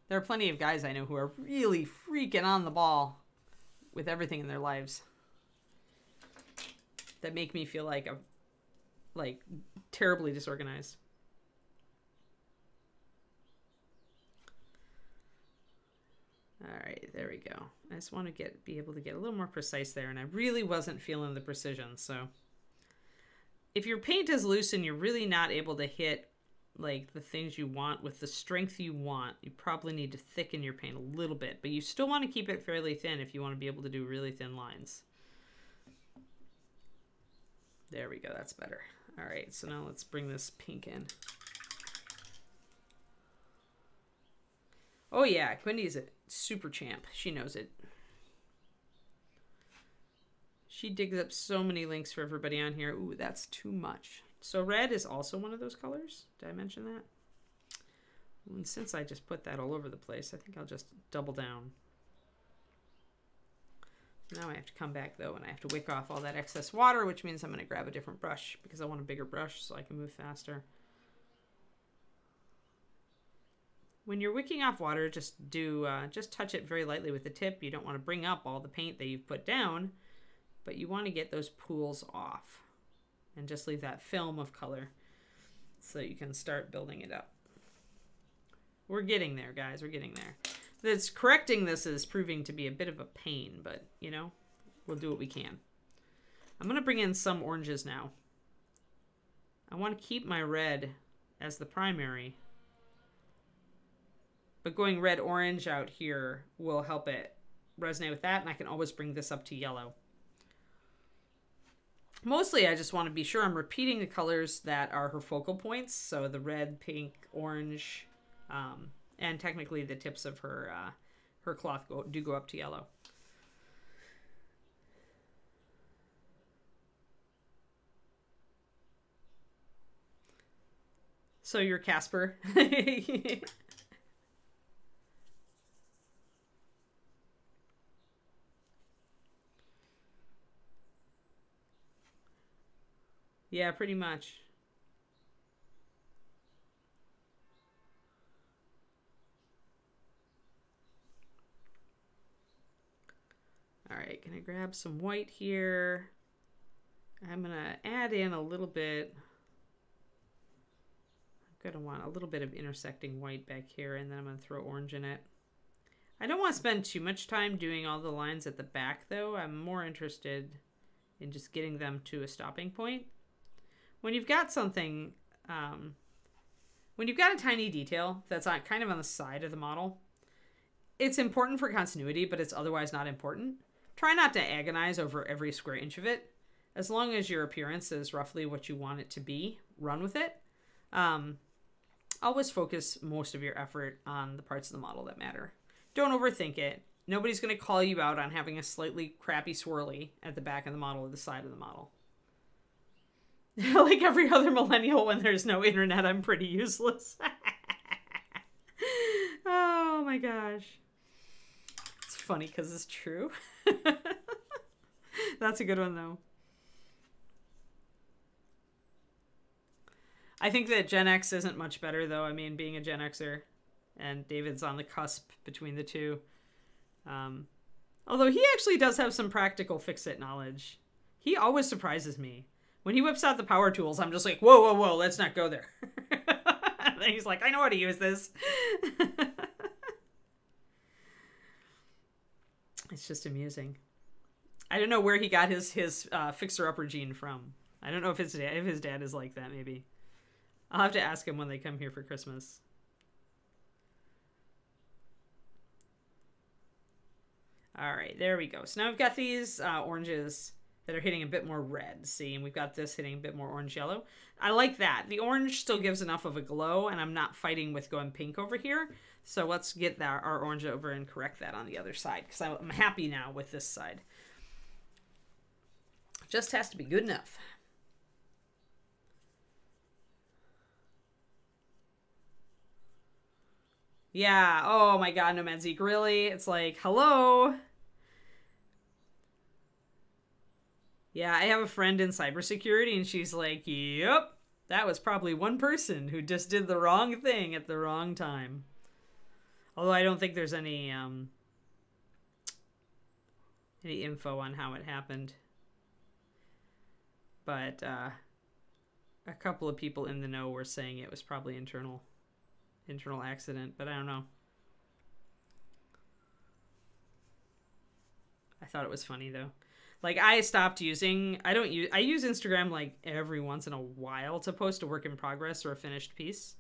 There are plenty of guys I know who are really freaking on the ball with everything in their lives that make me feel like terribly disorganized. All right, there we go. I just want to be able to get a little more precise there, and I really wasn't feeling the precision. So if your paint is loose and you're really not able to hit, like, the things you want with the strength you want, you probably need to thicken your paint a little bit, but you still want to keep it fairly thin if you want to be able to do really thin lines. There we go, that's better. All right, so now let's bring this pink in. Oh yeah, Quindy's a super champ. She knows it. She digs up so many links for everybody on here. Ooh, that's too much. So red is also one of those colors. Did I mention that? And since I just put that all over the place, I think I'll just double down. Now I have to come back though, and I have to wick off all that excess water, which means I'm going to grab a different brush because I want a bigger brush so I can move faster. When you're wicking off water, just touch it very lightly with the tip. You don't want to bring up all the paint that you've put down, but you want to get those pools off and just leave that film of color so you can start building it up. We're getting there, guys. We're getting there. Correcting this is proving to be a bit of a pain, but, you know, we'll do what we can. I'm going to bring in some oranges now. I want to keep my red as the primary, but going red-orange out here will help it resonate with that, and I can always bring this up to yellow. Mostly, I just want to be sure I'm repeating the colors that are her focal points, so the red, pink, orange, and technically the tips of her cloth do go up to yellow. So you're Casper. Yeah, pretty much. All right, gonna grab some white here. I'm gonna add in a little bit. I'm gonna want a little bit of intersecting white back here, and then I'm gonna throw orange in it. I don't want to spend too much time doing all the lines at the back though. I'm more interested in just getting them to a stopping point. When you've got something, when you've got a tiny detail that's kind of on the side of the model, it's important for continuity, but it's otherwise not important. Try not to agonize over every square inch of it. As long as your appearance is roughly what you want it to be, run with it. Always focus most of your effort on the parts of the model that matter. Don't overthink it. Nobody's going to call you out on having a slightly crappy swirly at the back of the model or the side of the model. Like every other millennial, when there's no internet, I'm pretty useless. Oh my gosh. It's funny because it's true. That's a good one, though. I think that Gen X isn't much better, though. I mean, being a Gen Xer, and David's on the cusp between the two. Although he actually does have some practical fix-it knowledge. He always surprises me. When he whips out the power tools, I'm just like, whoa, whoa, whoa, let's not go there. And then he's like, I know how to use this. It's just amusing. I don't know where he got his fixer-upper gene from. I don't know if his dad is like that, maybe. I'll have to ask him when they come here for Christmas. All right, there we go. So now we've got these oranges that are hitting a bit more red, see? And we've got this hitting a bit more orange-yellow. I like that. The orange still gives enough of a glow, and I'm not fighting with going pink over here. So let's get our orange over and correct that on the other side, because I'm happy now with this side. Just has to be good enough. Yeah, oh my god, Nomad Zeke, really? It's like, hello? Yeah, I have a friend in cybersecurity, and she's like, yep, that was probably one person who just did the wrong thing at the wrong time. Although I don't think there's any info on how it happened. But a couple of people in the know were saying it was probably internal accident, but I don't know. I thought it was funny though. Like, I stopped using, I use Instagram like every once in a while to post a work in progress or a finished piece.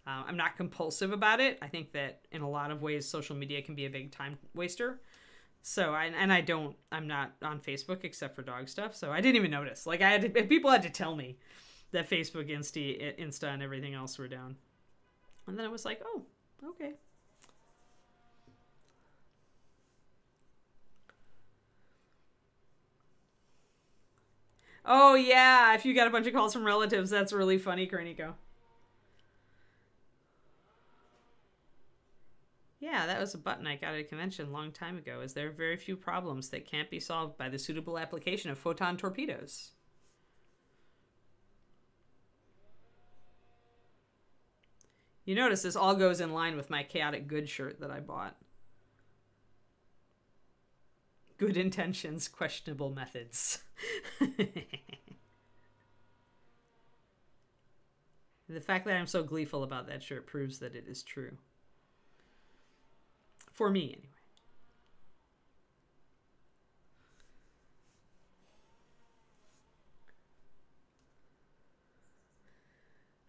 I'm not compulsive about it. I think that in a lot of ways, social media can be a big time waster. So, I'm not on Facebook except for dog stuff. So I didn't even notice. Like, people had to tell me that Facebook, Insta, and everything else were down. And then I was like, oh, okay. Oh, yeah. If you got a bunch of calls from relatives, that's really funny, Kerniko. Yeah, that was a button I got at a convention a long time ago. Is there are very few problems that can't be solved by the suitable application of photon torpedoes. You notice this all goes in line with my Chaotic Good shirt that I bought. Good intentions, questionable methods. The fact that I'm so gleeful about that shirt proves that it is true. For me, anyway.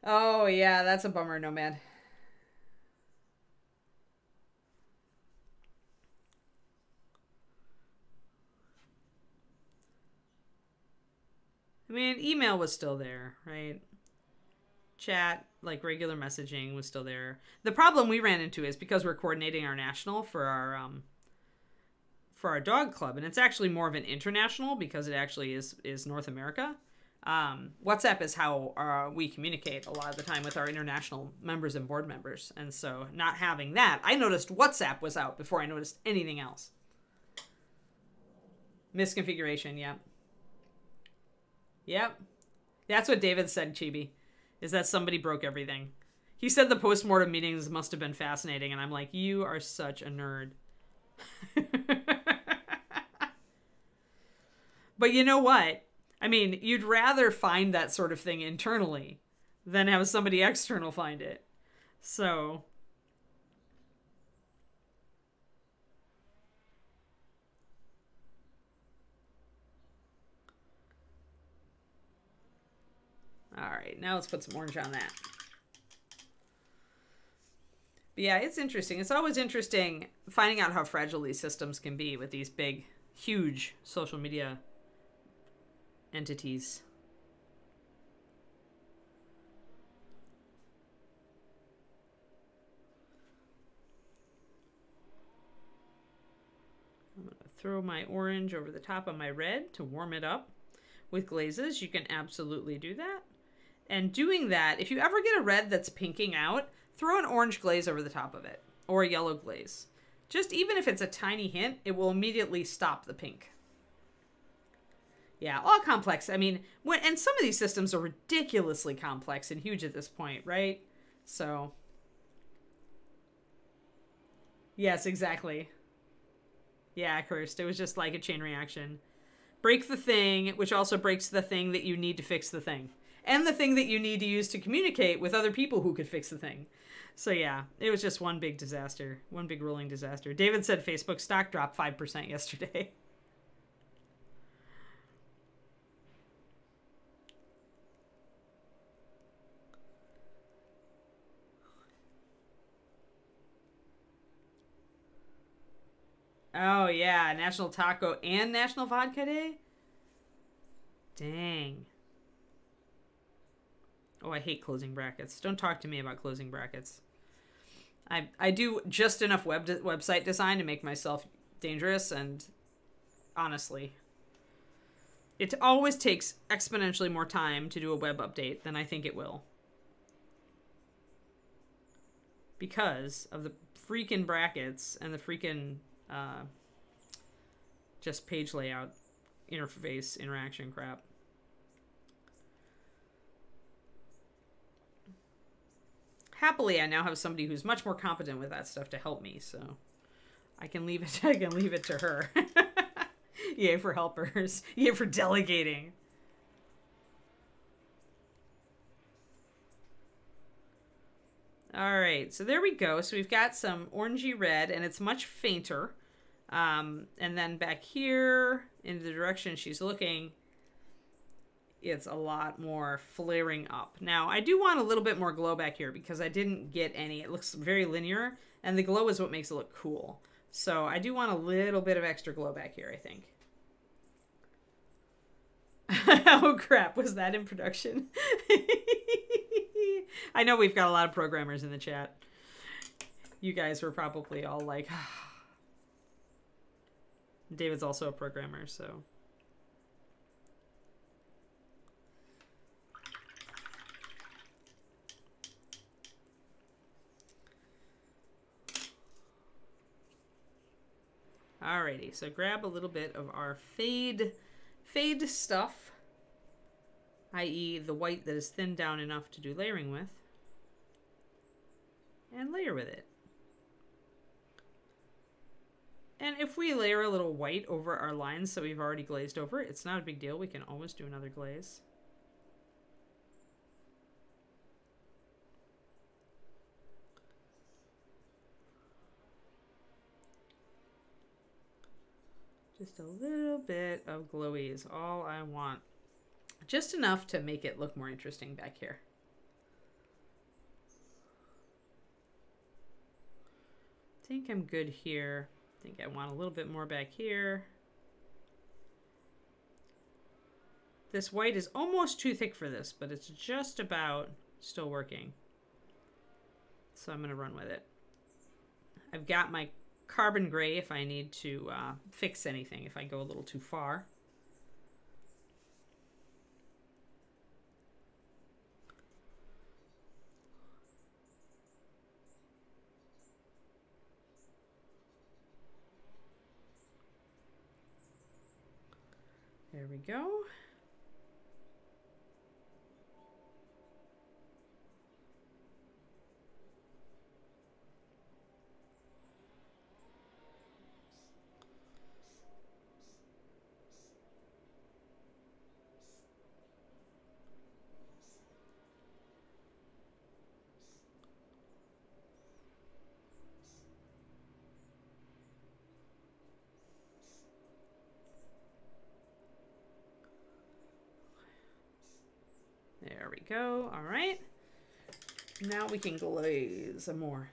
Oh, yeah, that's a bummer, Nomad. I mean, email was still there, right? Chat, like regular messaging, was still there. The problem we ran into is because we're coordinating our national for our dog club, and it's actually more of an international because it actually is North America. WhatsApp is how we communicate a lot of the time with our international members and board members, and so not having that, I noticed WhatsApp was out before I noticed anything else. Misconfiguration, yep. Yep. That's what David said, Chibi. Is that somebody broke everything. He said the post-mortem meetings must have been fascinating, and I'm like, you are such a nerd. But you know what? I mean, you'd rather find that sort of thing internally than have somebody external find it. So... Alright, now let's put some orange on that. But yeah, it's interesting. It's always interesting finding out how fragile these systems can be with these big, huge social media entities. I'm going to throw my orange over the top of my red to warm it up. With glazes, you can absolutely do that. And doing that, if you ever get a red that's pinking out, throw an orange glaze over the top of it, or a yellow glaze. Just even if it's a tiny hint, it will immediately stop the pink. Yeah, all complex. I mean, and some of these systems are ridiculously complex and huge at this point, right? So, yes, exactly. Yeah, cursed. It was just like a chain reaction. Break the thing, which also breaks the thing that you need to fix the thing. And the thing that you need to use to communicate with other people who could fix the thing. So yeah, it was just one big disaster. One big rolling disaster. David said Facebook stock dropped 5% yesterday. Oh yeah, National Taco and National Vodka Day? Dang. Oh, I hate closing brackets. Don't talk to me about closing brackets. I do just enough website design to make myself dangerous, and honestly, it always takes exponentially more time to do a web update than I think it will. Because of the freaking brackets and the freaking just page layout, interface, interaction crap. Happily, I now have somebody who's much more competent with that stuff to help me, so I can leave it. I can leave it to her. Yay for helpers! Yay for delegating! All right, so there we go. So we've got some orangey red, and it's much fainter. And then back here, in the direction she's looking, it's a lot more flaring up. Now, I do want a little bit more glow back here because I didn't get any. It looks very linear, and the glow is what makes it look cool. So I do want a little bit of extra glow back here, I think. Oh, crap. Was that in production? I know we've got a lot of programmers in the chat. You guys were probably all like... David's also a programmer, so... Alrighty, so grab a little bit of our fade stuff, i.e. the white that is thinned down enough to do layering with, and layer with it. And if we layer a little white over our lines that we've already glazed over, it's not a big deal. We can always do another glaze. Just a little bit of glowy is all I want. Just enough to make it look more interesting back here. I think I'm good here. I think I want a little bit more back here. This white is almost too thick for this, but it's just about still working. So I'm going to run with it. I've got my carbon gray if I need to fix anything, if I go a little too far. There we go. There we go. All right. Now we can glaze some more.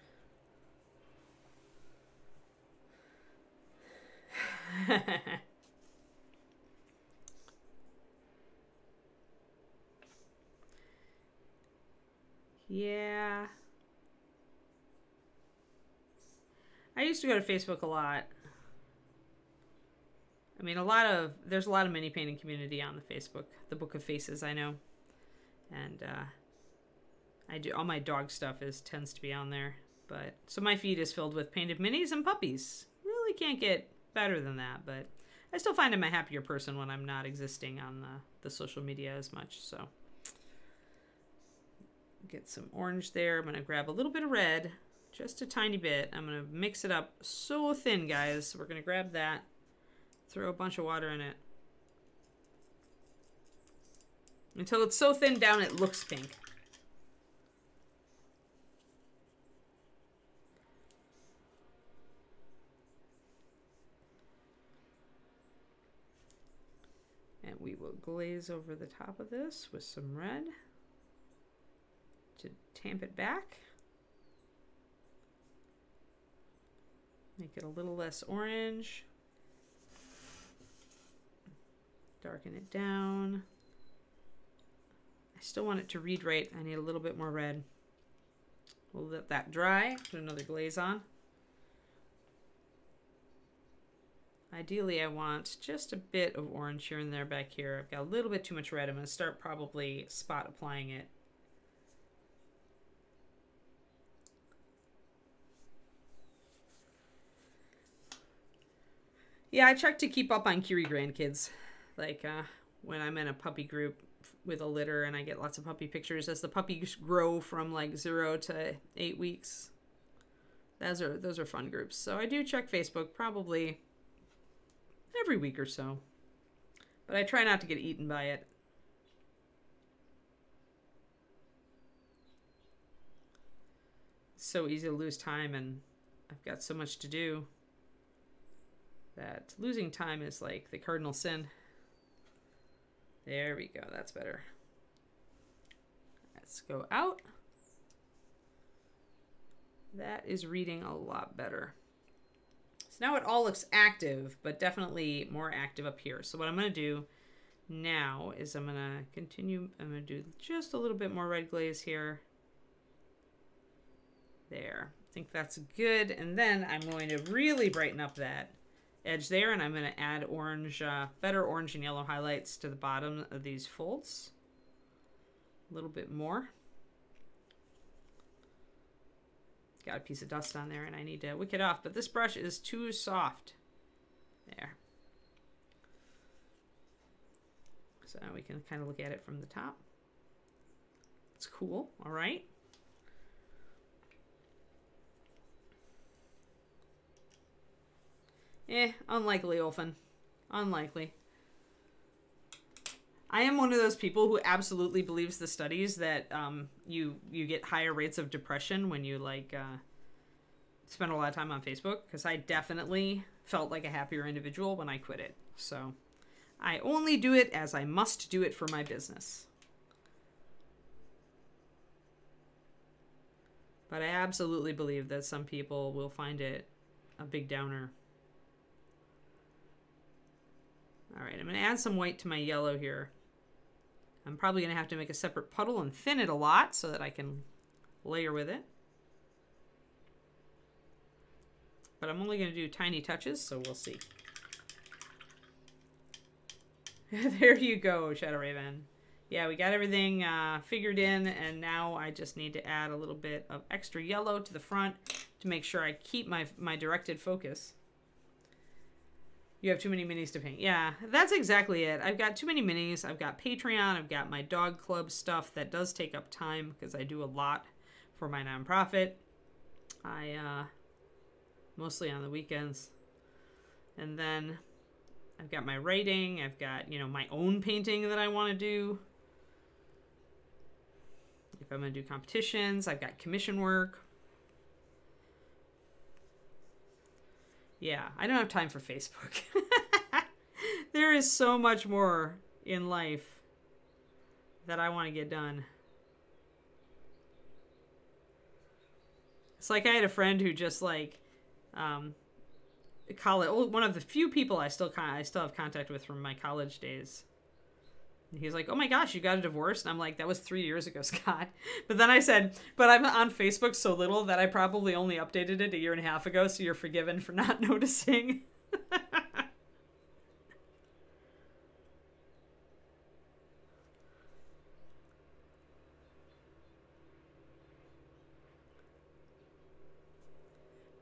Yeah. I used to go to Facebook a lot. I mean, there's a lot of mini painting community on the Facebook, the Book of Faces, I know. And I do all my dog stuff tends to be on there. But so my feed is filled with painted minis and puppies. Really can't get better than that, but I still find I'm a happier person when I'm not existing on the social media as much. So get some orange there. I'm going to grab a little bit of red, just a tiny bit. I'm going to mix it up so thin, guys. We're going to grab that, throw a bunch of water in it, until it's so thinned down it looks pink. And we will glaze over the top of this with some red to tamp it back. Make it a little less orange. Darken it down. I still want it to read right. I need a little bit more red. We'll let that dry. Put another glaze on. Ideally, I want just a bit of orange here and there back here. I've got a little bit too much red. I'm going to start probably spot applying it. Yeah, I check to keep up on Curie grandkids. Like when I'm in a puppy group with a litter and I get lots of puppy pictures as the puppies grow from like 0 to 8 weeks. Those are fun groups. So I do check Facebook probably every week or so. But I try not to get eaten by it. It's so easy to lose time, and I've got so much to do that losing time is like the cardinal sin. There we go. That's better. Let's go out. That is reading a lot better. So now it all looks active, but definitely more active up here. So what I'm going to do now is I'm going to continue. I'm going to do just a little bit more red glaze here. There. I think that's good. And then I'm going to really brighten up that edge there, and I'm going to add orange, better orange and yellow highlights to the bottom of these folds. A little bit more. Got a piece of dust on there and I need to wick it off, but this brush is too soft. So we can kind of look at it from the top. It's cool. All right. Unlikely, Olfen. Unlikely. I am one of those people who absolutely believes the studies that you get higher rates of depression when you like spend a lot of time on Facebook, because I definitely felt like a happier individual when I quit it. So I only do it as I must do it for my business. But I absolutely believe that some people will find it a big downer. All right, I'm going to add some white to my yellow here. I'm probably going to have to make a separate puddle and thin it a lot so that I can layer with it. But I'm only going to do tiny touches, so we'll see. There you go, Shadow Raven. Yeah, we got everything figured in, and now I just need to add a little bit of extra yellow to the front to make sure I keep my directed focus. You have too many minis to paint. Yeah, that's exactly it. I've got too many minis. I've got Patreon. I've got my dog club stuff that does take up time because I do a lot for my nonprofit. I mostly on the weekends. And then I've got my writing. I've got, you know, my own painting that I want to do. If I'm going to do competitions, I've got commission work. Yeah, I don't have time for Facebook. There is so much more in life that I want to get done. It's like I had a friend who just like, one of the few people I still have contact with from my college days. He's like, oh my gosh, you got a divorce? And I'm like, that was 3 years ago, Scott. But then I said, but I'm on Facebook so little that I probably only updated it 1.5 years ago, so you're forgiven for not noticing.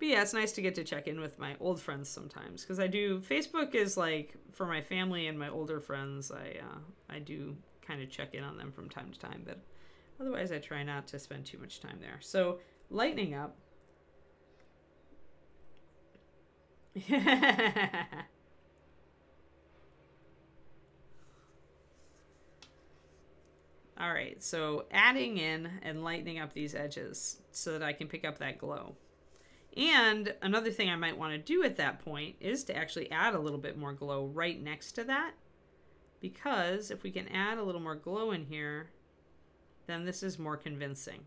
But yeah, it's nice to get to check in with my old friends sometimes, because I do. Facebook is like for my family and my older friends. I do kind of check in on them from time to time, but otherwise I try not to spend too much time there. So lightening up. All right, so adding in and lightening up these edges so that I can pick up that glow. And another thing I might want to do at that point is to actually add a little bit more glow right next to that. Because if we can add a little more glow in here, then this is more convincing.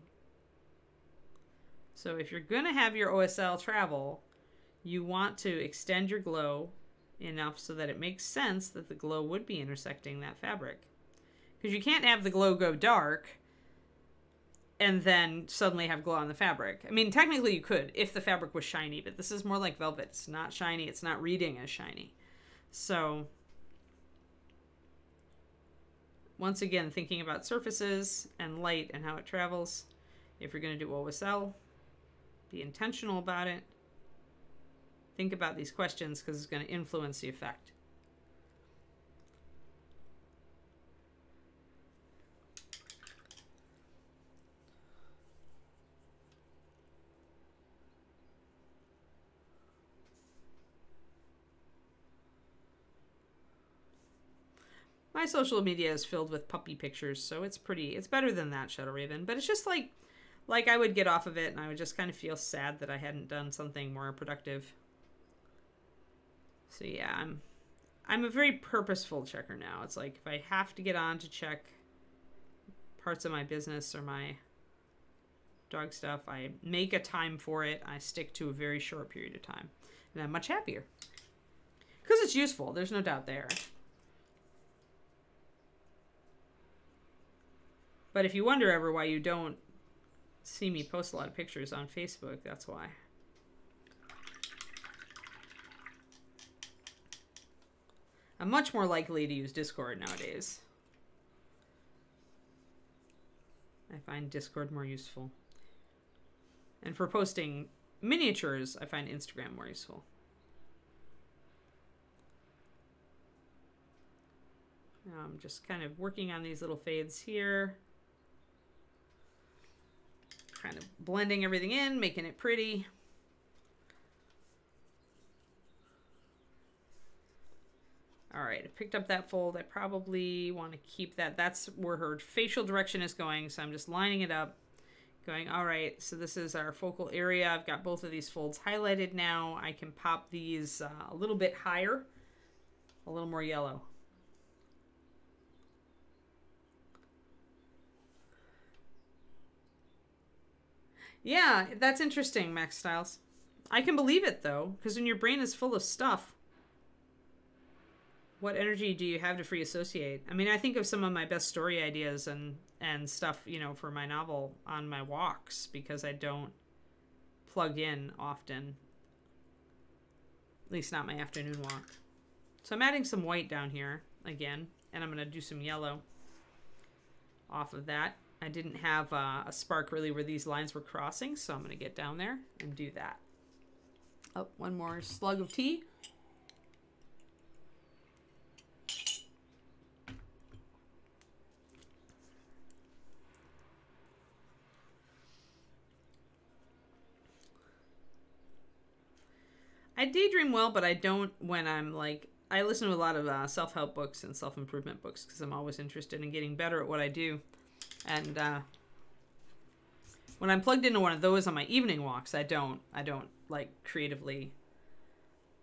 So if you're going to have your OSL travel, you want to extend your glow enough so that it makes sense that the glow would be intersecting that fabric. Because you can't have the glow go dark and then suddenly have glow on the fabric. I mean, technically you could if the fabric was shiny, but this is more like velvet. It's not shiny. It's not reading as shiny. So once again, thinking about surfaces and light and how it travels. If you're going to do OSL, be intentional about it. Think about these questions because it's going to influence the effect. My social media is filled with puppy pictures, so it's better than that, Shadow Raven. But it's just like I would get off of it and I would just kind of feel sad that I hadn't done something more productive. So yeah, I'm a very purposeful checker now. It's like if I have to get on to check parts of my business or my dog stuff, I make a time for it. I stick to a very short period of time. And I'm much happier. Because it's useful, there's no doubt there. But if you wonder ever why you don't see me post a lot of pictures on Facebook, that's why. I'm much more likely to use Discord nowadays. I find Discord more useful. And for posting miniatures, I find Instagram more useful. I'm just kind of working on these little fades here. Kind of blending everything in, making it pretty. All right, I picked up that fold. I probably want to keep that. That's where her facial direction is going, so I'm just lining it up, going, all right, so this is our focal area. I've got both of these folds highlighted now. I can pop these a little bit higher, a little more yellow. Yeah, that's interesting, Max Styles. I can believe it, though, because when your brain is full of stuff, what energy do you have to free associate? I mean, I think of some of my best story ideas and stuff, you know, for my novel on my walks, because I don't plug in often. At least not my afternoon walk. So I'm adding some white down here again, and I'm going to do some yellow off of that. I didn't have a spark really where these lines were crossing, so I'm going to get down there and do that. Oh, one more slug of tea. I daydream well, but I don't when I'm like, I listen to a lot of self-help books and self-improvement books because I'm always interested in getting better at what I do. And when I'm plugged into one of those on my evening walks, I don't like creatively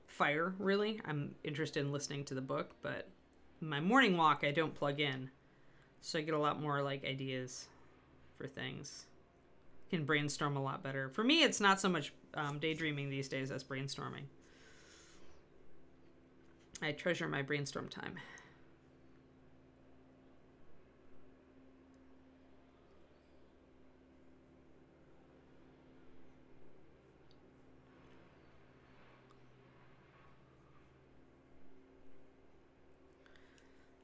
fire, really. I'm interested in listening to the book, but my morning walk, I don't plug in. So I get a lot more like ideas for things. Can brainstorm a lot better. For me, it's not so much daydreaming these days as brainstorming. I treasure my brainstorm time.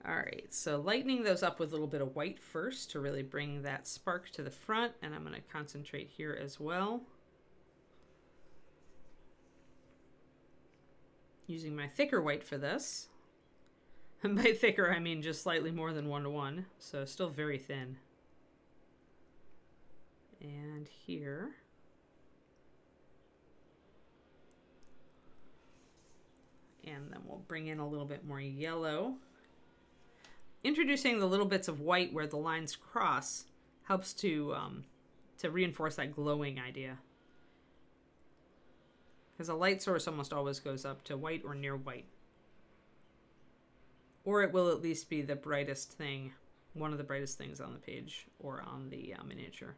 All right, so lightening those up with a little bit of white first to really bring that spark to the front, and I'm going to concentrate here as well. Using my thicker white for this. And by thicker, I mean just slightly more than 1:1, so still very thin. And here. And then we'll bring in a little bit more yellow. Introducing the little bits of white where the lines cross helps to reinforce that glowing idea. Because a light source almost always goes up to white or near white. Or it will at least be the brightest thing, one of the brightest things on the page or on the miniature.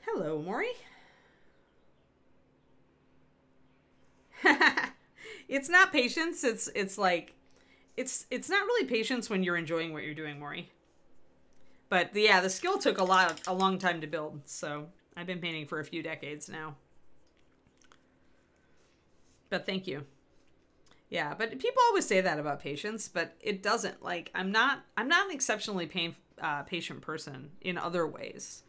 Hello, Maury. It's not patience. It's like, it's not really patience when you're enjoying what you're doing, Maury. But yeah, the skill took a long time to build. So I've been painting for a few decades now. But thank you. Yeah, but people always say that about patience, but it doesn't. Like, I'm not an exceptionally patient person in other ways.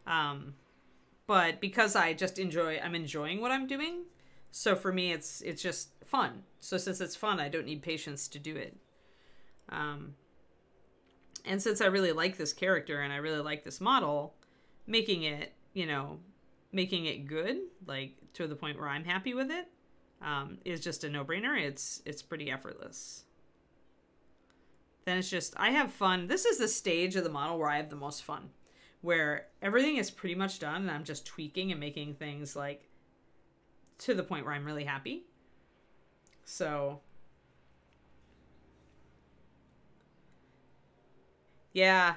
But because I'm enjoying what I'm doing. So for me, it's just fun. So since it's fun, I don't need patience to do it. And since I really like this character and I really like this model, making it good, like to the point where I'm happy with it, is just a no-brainer. It's pretty effortless. Then it's just, I have fun. This is the stage of the model where I have the most fun, where everything is pretty much done and I'm just tweaking and making things like to the point where I'm really happy. So yeah,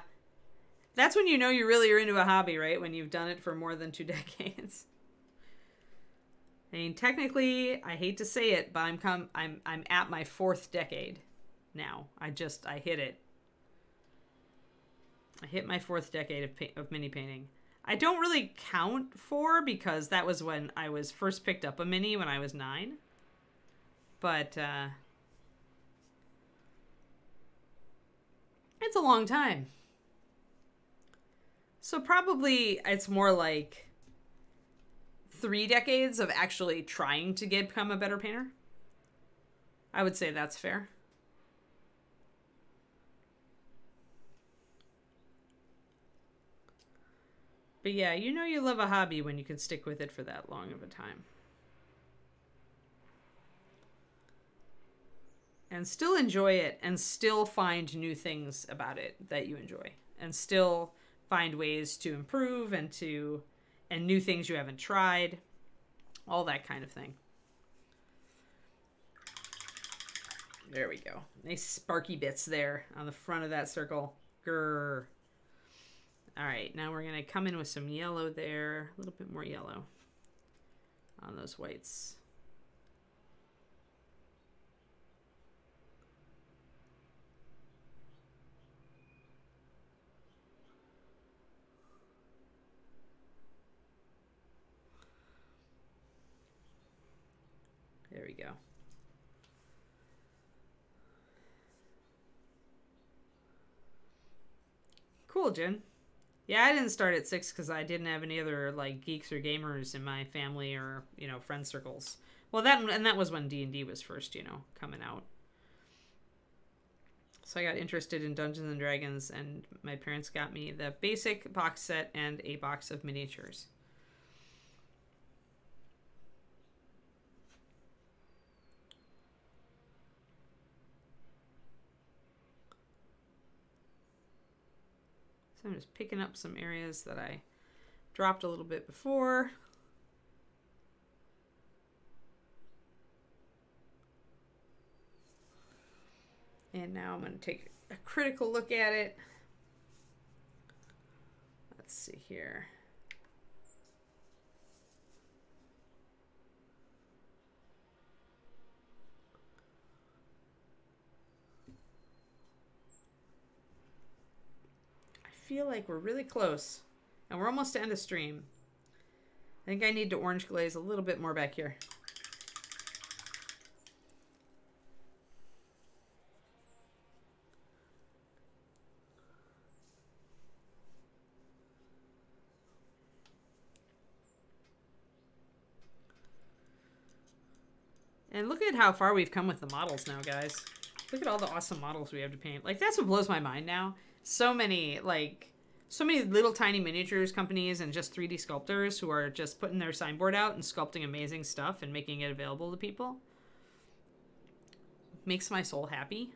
that's when you know you really are into a hobby, right? When you've done it for more than 2 decades. I mean, technically, I hate to say it, but I'm at my 4th decade now. I hit it. I hit my 4th decade of mini painting. I don't really count 4 because that was when I was first picked up a mini when I was 9. But it's a long time. So probably it's more like 3 decades of actually trying to become a better painter. I would say that's fair. But yeah, you know you love a hobby when you can stick with it for that long of a time. And still enjoy it and still find new things about it that you enjoy. And still find ways to improve and new things you haven't tried. All that kind of thing. There we go. Nice sparky bits there on the front of that circle. Grrr. All right, now we're going to come in with some yellow there. A little bit more yellow on those whites. There we go. Cool, Jen. Yeah, I didn't start at 6 because I didn't have any other like geeks or gamers in my family or, you know, friend circles. Well, that was when D&D was first, you know, coming out. So I got interested in Dungeons and Dragons, and my parents got me the basic box set and a box of miniatures. So I'm just picking up some areas that I dropped a little bit before. And now I'm going to take a critical look at it. Let's see here. I feel like we're really close, and we're almost to end the stream. I think I need to orange glaze a little bit more back here. And look at how far we've come with the models now, guys. Look at all the awesome models we have to paint. Like, that's what blows my mind now. So many little tiny miniatures companies and just 3D sculptors who are just putting their signboard out and sculpting amazing stuff and making it available to people. Makes my soul happy.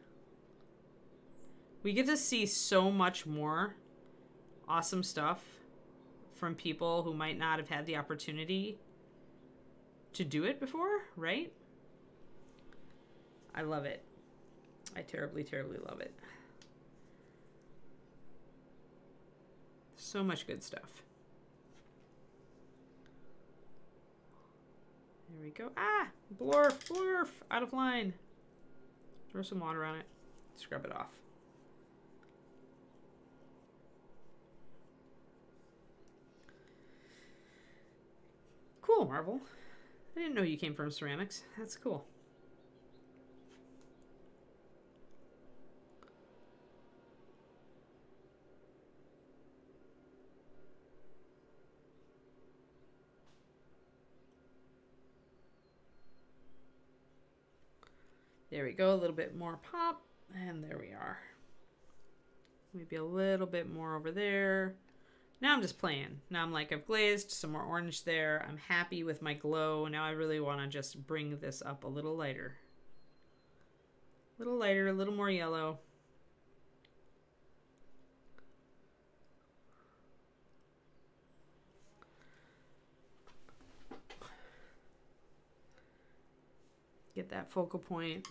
We get to see so much more awesome stuff from people who might not have had the opportunity to do it before, right? I love it. I terribly, terribly love it. So much good stuff. There we go. Ah! Blurf, blurf! Out of line. Throw some water on it. Scrub it off. Cool, Marvel. I didn't know you came from ceramics. That's cool. There we go, a little bit more pop, and there we are. Maybe a little bit more over there. Now I'm just playing. Now I'm like, I've glazed, some more orange there. I'm happy with my glow. Now I really want to just bring this up a little lighter. A little lighter, a little more yellow. Get that focal point.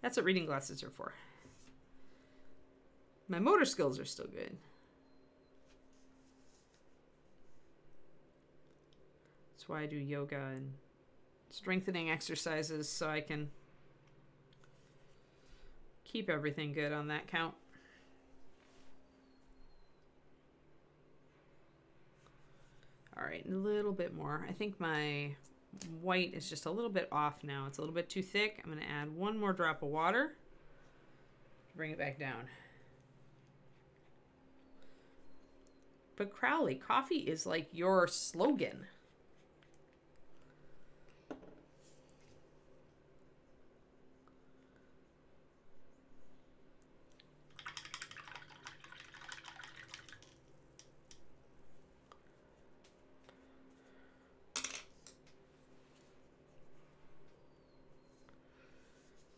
That's what reading glasses are for. My motor skills are still good. That's why I do yoga and strengthening exercises, so I can keep everything good on that count. All right, a little bit more. I think my white is just a little bit off now. It's a little bit too thick. I'm going to add one more drop of water to bring it back down. But Crowley, coffee is like your slogan.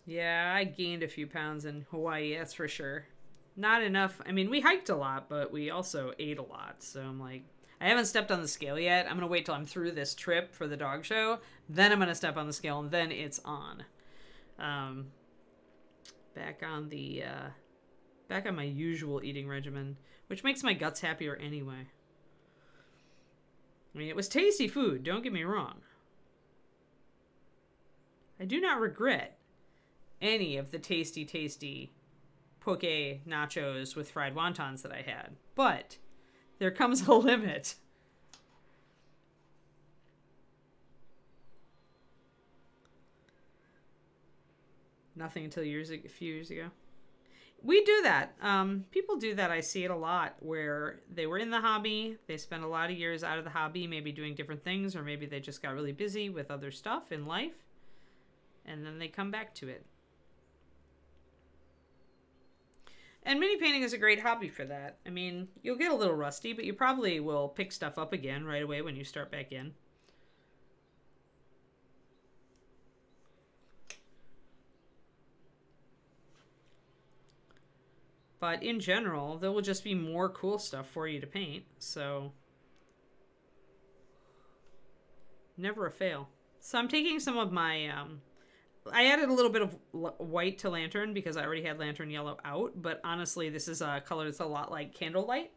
Yeah, I gained a few pounds in Hawaii, that's for sure. Not enough. I mean, we hiked a lot, but we also ate a lot. So I'm like, I haven't stepped on the scale yet. I'm going to wait till I'm through this trip for the dog show. Then I'm going to step on the scale, and then it's on. Back on the, back on my usual eating regimen, which makes my guts happier anyway. I mean, it was tasty food, don't get me wrong. I do not regret any of the tasty poke nachos with fried wontons that I had. But there comes a limit. Nothing until a few years ago. We do that. People do that. I see it a lot where they were in the hobby. They spent a lot of years out of the hobby, maybe doing different things, or maybe they just got really busy with other stuff in life. And then they come back to it. And mini painting is a great hobby for that. I mean, you'll get a little rusty, but you probably will pick stuff up again right away when you start back in. But in general, there will just be more cool stuff for you to paint, so never a fail. So I'm taking some of my, I added a little bit of white to Lantern because I already had Lantern Yellow out, but honestly, this is a color that's a lot like Candlelight.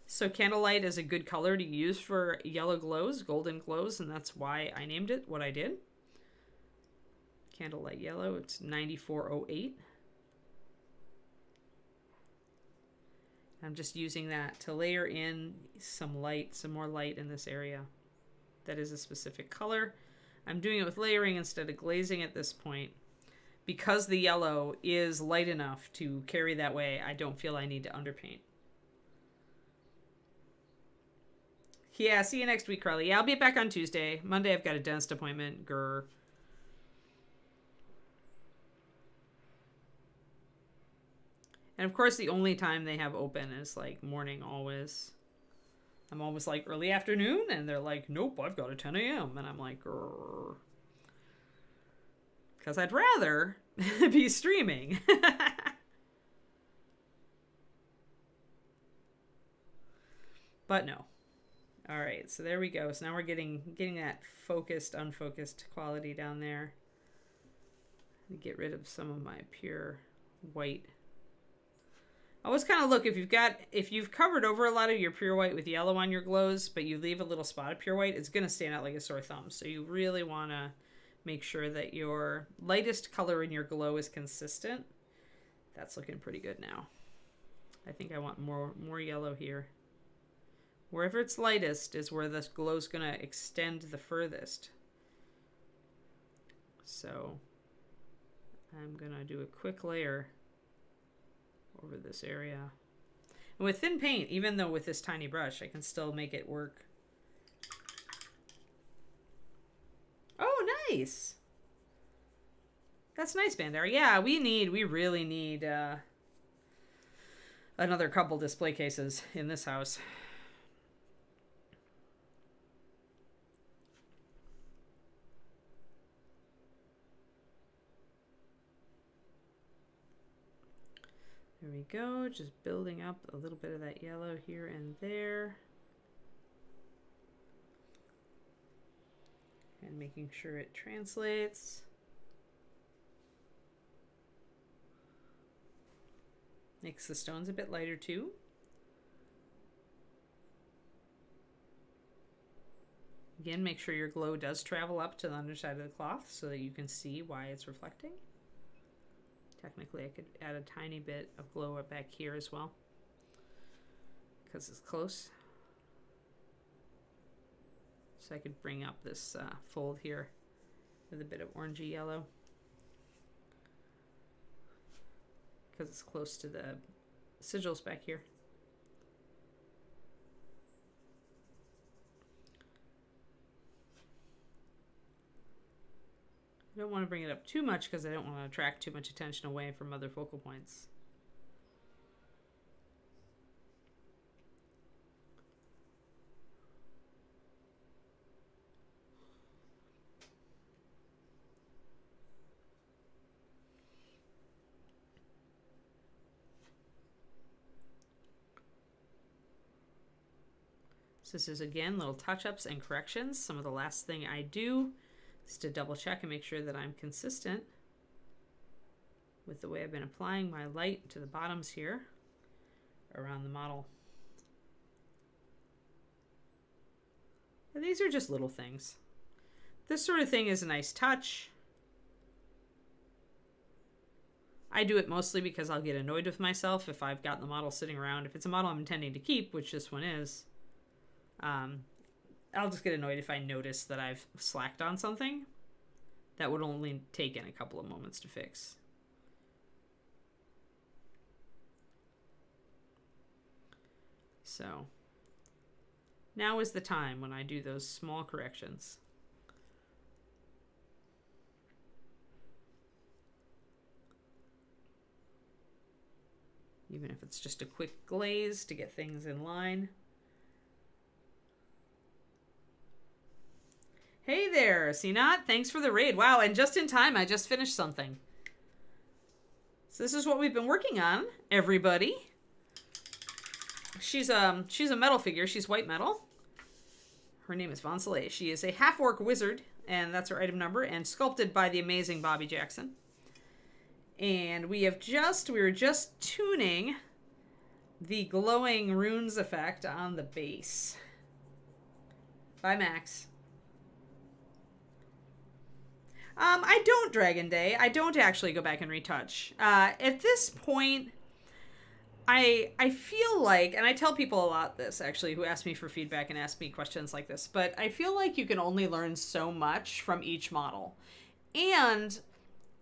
So Candlelight is a good color to use for yellow glows, golden glows, and that's why I named it what I did. Candlelight Yellow, it's 9408. I'm just using that to layer in some light, some more light in this area. That is a specific color. I'm doing it with layering instead of glazing at this point. Because the yellow is light enough to carry that way, I don't feel I need to underpaint. Yeah, see you next week, Carly. Yeah, I'll be back on Tuesday. Monday, I've got a dentist appointment. Grr. And of course, the only time they have open is like morning always. I'm always like early afternoon, and they're like, nope, I've got a 10 a.m. And I'm like, grr. Because I'd rather be streaming. But no. All right, so there we go. So now we're getting that focused, unfocused quality down there. Get rid of some of my pure white. Always kind of look, if you've covered over a lot of your pure white with yellow on your glows, but you leave a little spot of pure white, it's going to stand out like a sore thumb. So you really want to make sure that your lightest color in your glow is consistent. That's looking pretty good now. I think I want more yellow here. Wherever it's lightest is where this glow's going to extend the furthest. So I'm going to do a quick layer over this area. And with thin paint, even though with this tiny brush, I can still make it work. Oh, nice. That's nice, Bandera. Yeah, we really need another couple display cases in this house. There we go, just building up a little bit of that yellow here and there. And making sure it translates. Makes the stones a bit lighter too. Again, make sure your glow does travel up to the underside of the cloth so that you can see why it's reflecting. Technically, I could add a tiny bit of glow up back here as well, because it's close. So I could bring up this fold here with a bit of orangey yellow, because it's close to the sigils back here. I don't want to bring it up too much because I don't want to attract too much attention away from other focal points. So this is, again, little touch-ups and corrections. Some of the last thing I do is to double check and make sure that I'm consistent with the way I've been applying my light to the bottoms here around the model. And these are just little things. This sort of thing is a nice touch. I do it mostly because I'll get annoyed with myself if I've got the model sitting around. If it's a model I'm intending to keep, which this one is, I'll just get annoyed if I notice that I've slacked on something that would only take in a couple of moments to fix. So now is the time when I do those small corrections. Even if it's just a quick glaze to get things in line. Hey there, Sinat. Thanks for the raid. Wow, and just in time, I just finished something. So this is what we've been working on, everybody. She's a metal figure. She's white metal. Her name is Von Soleil. She is a half-orc wizard, and that's her item number, and sculpted by the amazing Bobby Jackson. And we were just tuning the glowing runes effect on the base. Bye, Max. I don't Dragon Day. I don't actually go back and retouch. At this point, I feel like, and I tell people a lot this actually who ask me for feedback and ask me questions like this, but I feel like you can only learn so much from each model. And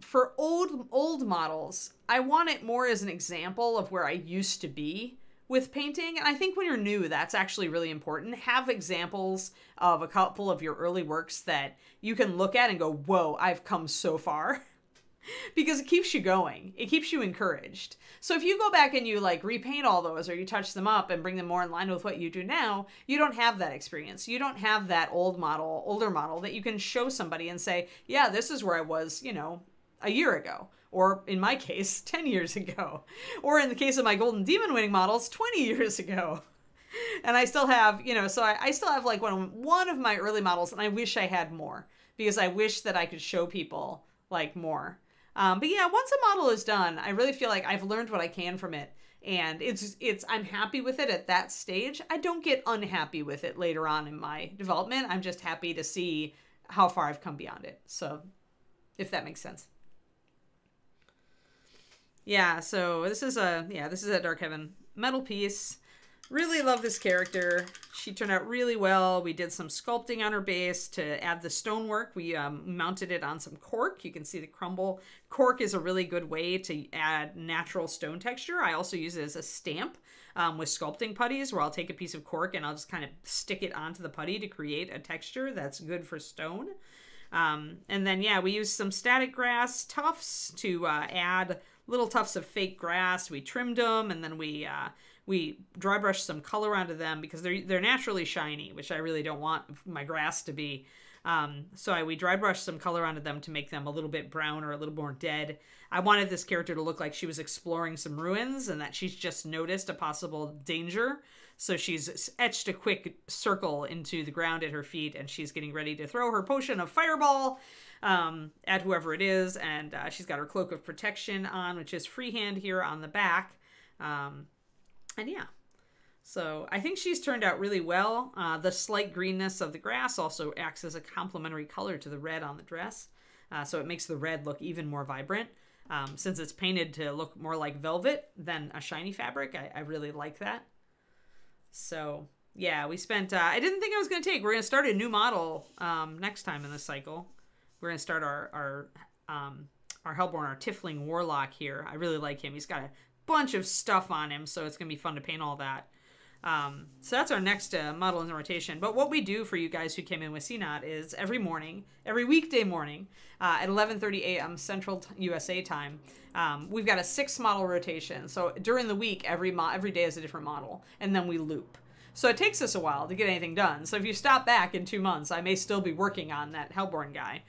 for old models, I want it more as an example of where I used to be with painting. And I think when you're new, that's actually really important. Have examples of a couple of your early works that you can look at and go, whoa, I've come so far. Because it keeps you going. It keeps you encouraged. So if you go back and you like repaint all those or you touch them up and bring them more in line with what you do now, you don't have that experience. You don't have that older model that you can show somebody and say, yeah, this is where I was, you know, a year ago. Or in my case, 10 years ago. Or in the case of my Golden Demon winning models, 20 years ago. And I still have, you know, so I still have like one of my early models, and I wish I had more. Because I wish that I could show people like more. But yeah, once a model is done, I really feel like I've learned what I can from it. And I'm happy with it at that stage. I don't get unhappy with it later on in my development. I'm just happy to see how far I've come beyond it. So, if that makes sense. Yeah, so this is a Dark Heaven metal piece. Really love this character. She turned out really well. We did some sculpting on her base to add the stonework. We mounted it on some cork. You can see the crumble. Cork is a really good way to add natural stone texture. I also use it as a stamp with sculpting putties, where I'll take a piece of cork and I'll just kind of stick it onto the putty to create a texture that's good for stone. And then, yeah, we used some static grass tufts to add little tufts of fake grass. We trimmed them, and then we dry brushed some color onto them because they're naturally shiny, which I really don't want my grass to be. So we dry brushed some color onto them to make them a little bit brown or a little more dead. I wanted this character to look like she was exploring some ruins and that she's just noticed a possible danger. So she's etched a quick circle into the ground at her feet, and she's getting ready to throw her potion of fireball at whoever it is. And she's got her cloak of protection on, which is freehand here on the back. And yeah, so I think she's turned out really well. The slight greenness of the grass also acts as a complementary color to the red on the dress. So it makes the red look even more vibrant. Since it's painted to look more like velvet than a shiny fabric, I really like that. So yeah, we spent, I didn't think I was going to take, we're going to start a new model next time in this cycle. We're going to start our Hellborn, our Tiefling Warlock here. I really like him. He's got a bunch of stuff on him, so it's going to be fun to paint all that. So that's our next model in the rotation. But what we do for you guys who came in with CNOT is every morning, every weekday morning at 11:30 a.m. Central USA time, we've got a 6-model rotation. So during the week, every day is a different model, and then we loop. So it takes us a while to get anything done. So if you stop back in 2 months, I may still be working on that Hellborn guy.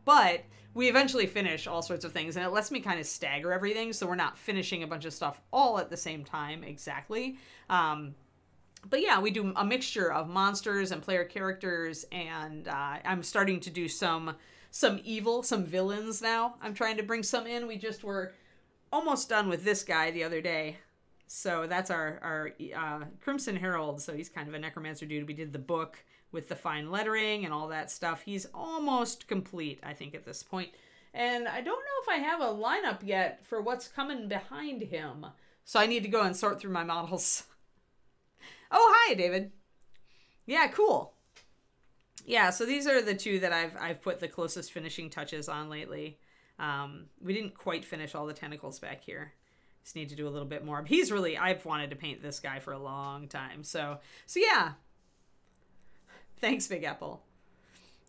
But we eventually finish all sorts of things, and it lets me kind of stagger everything so we're not finishing a bunch of stuff all at the same time exactly. But yeah, we do a mixture of monsters and player characters, and I'm starting to do some evil, some villains now. I'm trying to bring some in. We just were almost done with this guy the other day. So that's our Crimson Herald. So he's kind of a necromancer dude. We did the book with the fine lettering and all that stuff. He's almost complete, I think, at this point. And I don't know if I have a lineup yet for what's coming behind him. So I need to go and sort through my models. Oh, hi, David. Yeah, cool. Yeah, so these are the 2 that I've put the closest finishing touches on lately. We didn't quite finish all the tentacles back here. Just need to do a little bit more. But he's really, I've wanted to paint this guy for a long time. So yeah. Thanks, Big Apple.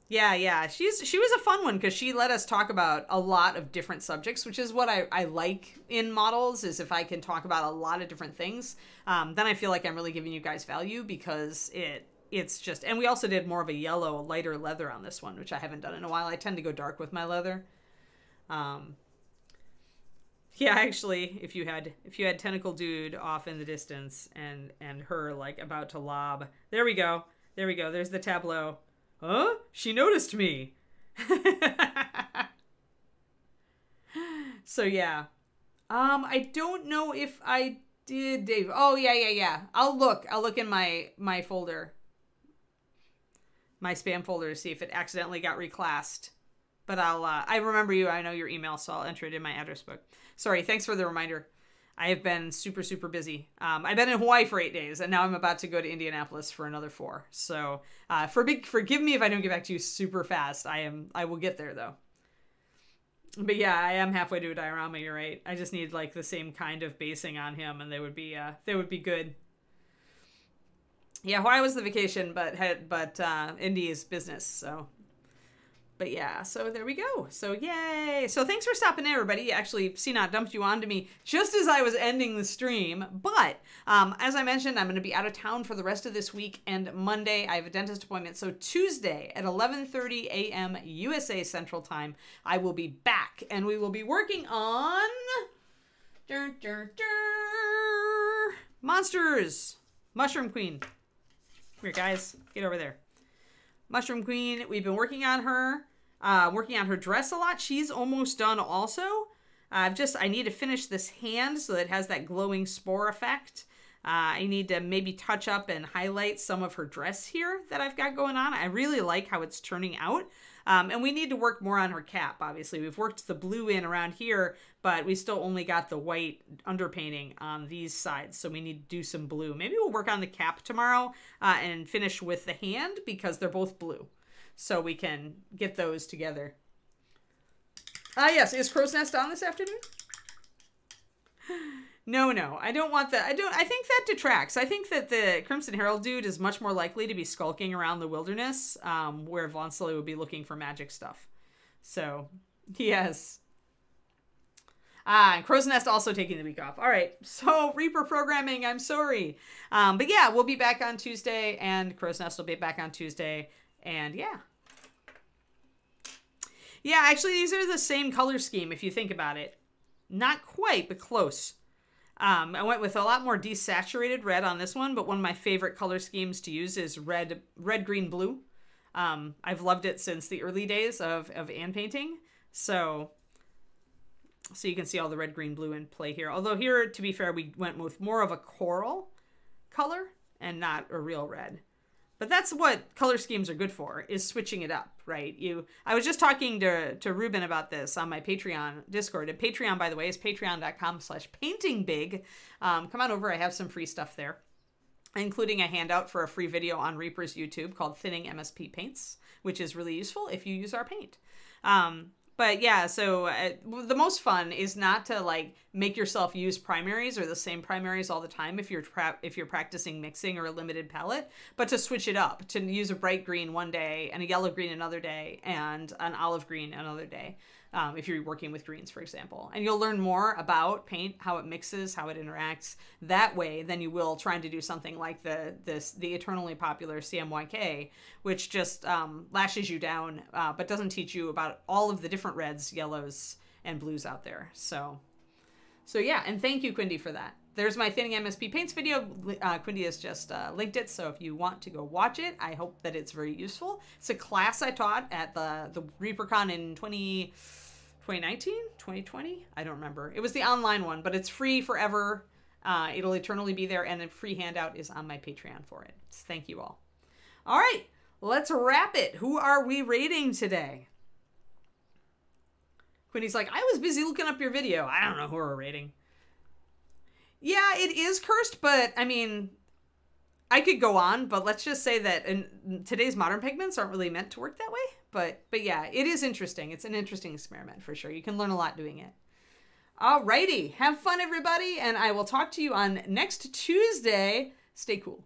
Yeah. She was a fun one because she let us talk about a lot of different subjects, which is what I like in models, is if I can talk about a lot of different things. Then I feel like I'm really giving you guys value, because it's just, and we also did more of a yellow, lighter leather on this one, which I haven't done in a while. I tend to go dark with my leather. Yeah, actually, if you had Tentacle Dude off in the distance and her like about to lob. There we go. There's the tableau. Huh? She noticed me. So yeah. I don't know if I did, Dave. Oh, yeah. I'll look in my folder. My spam folder to see if it accidentally got reclassed. But I remember you. I know your email, so I'll enter it in my address book. Sorry, thanks for the reminder. I have been super, super busy. I've been in Hawaii for 8 days, and now I'm about to go to Indianapolis for another 4. So forgive me if I don't get back to you super fast. I will get there, though. But yeah, I am halfway to a diorama, you're right. I just need like the same kind of basing on him, and they would be good. Yeah, Hawaii was the vacation, but Indy is business, so... But yeah, so there we go. So yay. So thanks for stopping in, everybody. Actually, CNOT dumped you onto me just as I was ending the stream. But as I mentioned, I'm going to be out of town for the rest of this week. And Monday, I have a dentist appointment. So Tuesday at 11:30 a.m. USA Central Time, I will be back. And we will be working on... Monsters. Mushroom Queen. Come here, guys. Get over there. Mushroom Queen, we've been working on her dress a lot. She's almost done also. I need to finish this hand so that it has that glowing spore effect. I need to maybe touch up and highlight some of her dress here that I've got going on. I really like how it's turning out. And we need to work more on her cap, obviously. We've worked the blue in around here, but we still only got the white underpainting on these sides, so we need to do some blue. Maybe we'll work on the cap tomorrow and finish with the hand, because they're both blue. So we can get those together. Yes, is Crow's Nest on this afternoon? No, I don't want that. I think that detracts. I think that the Crimson Herald dude is much more likely to be skulking around the wilderness, where Von Sully would be looking for magic stuff. So, yes. And Crow's Nest also taking the week off. All right, so Reaper programming, I'm sorry. But yeah, we'll be back on Tuesday, and Crow's Nest will be back on Tuesday, and yeah. Yeah, actually, these are the same color scheme, if you think about it. Not quite, but close. I went with a lot more desaturated red on this one, but one of my favorite color schemes to use is red, green, blue. I've loved it since the early days of Anne painting. So you can see all the red, green, blue in play here. Although here, to be fair, we went with more of a coral color and not a real red. But that's what color schemes are good for, is switching it up, right? I was just talking to Ruben about this on my Patreon Discord. And Patreon, by the way, is patreon.com/paintingbig. Come on over. I have some free stuff there, including a handout for a free video on Reaper's YouTube called Thinning MSP Paints, which is really useful if you use our paint. But yeah, so the most fun is not to like make yourself use primaries or the same primaries all the time if you're practicing mixing or a limited palette, but to switch it up, to use a bright green one day and a yellow green another day and an olive green another day. If you're working with greens, for example. And you'll learn more about paint, how it mixes, how it interacts that way than you will trying to do something like the eternally popular CMYK, which just lashes you down, but doesn't teach you about all of the different reds, yellows, and blues out there. So yeah, and thank you, Quindy, for that. There's my Thinning MSP Paints video. Quindy has just linked it, so if you want to go watch it, I hope that it's very useful. It's a class I taught at the ReaperCon in 2019? 2020? I don't remember. It was the online one, but it's free forever. It'll eternally be there, and a free handout is on my Patreon for it. So thank you all. All right, let's wrap it. Who are we rating today? Quinny's like, I was busy looking up your video. I don't know who we're rating. Yeah, it is cursed, but I mean, I could go on, but let's just say that today's modern pigments aren't really meant to work that way. But yeah, it is interesting. It's an interesting experiment for sure. You can learn a lot doing it. Alrighty, have fun everybody, and I will talk to you on next Tuesday. Stay cool.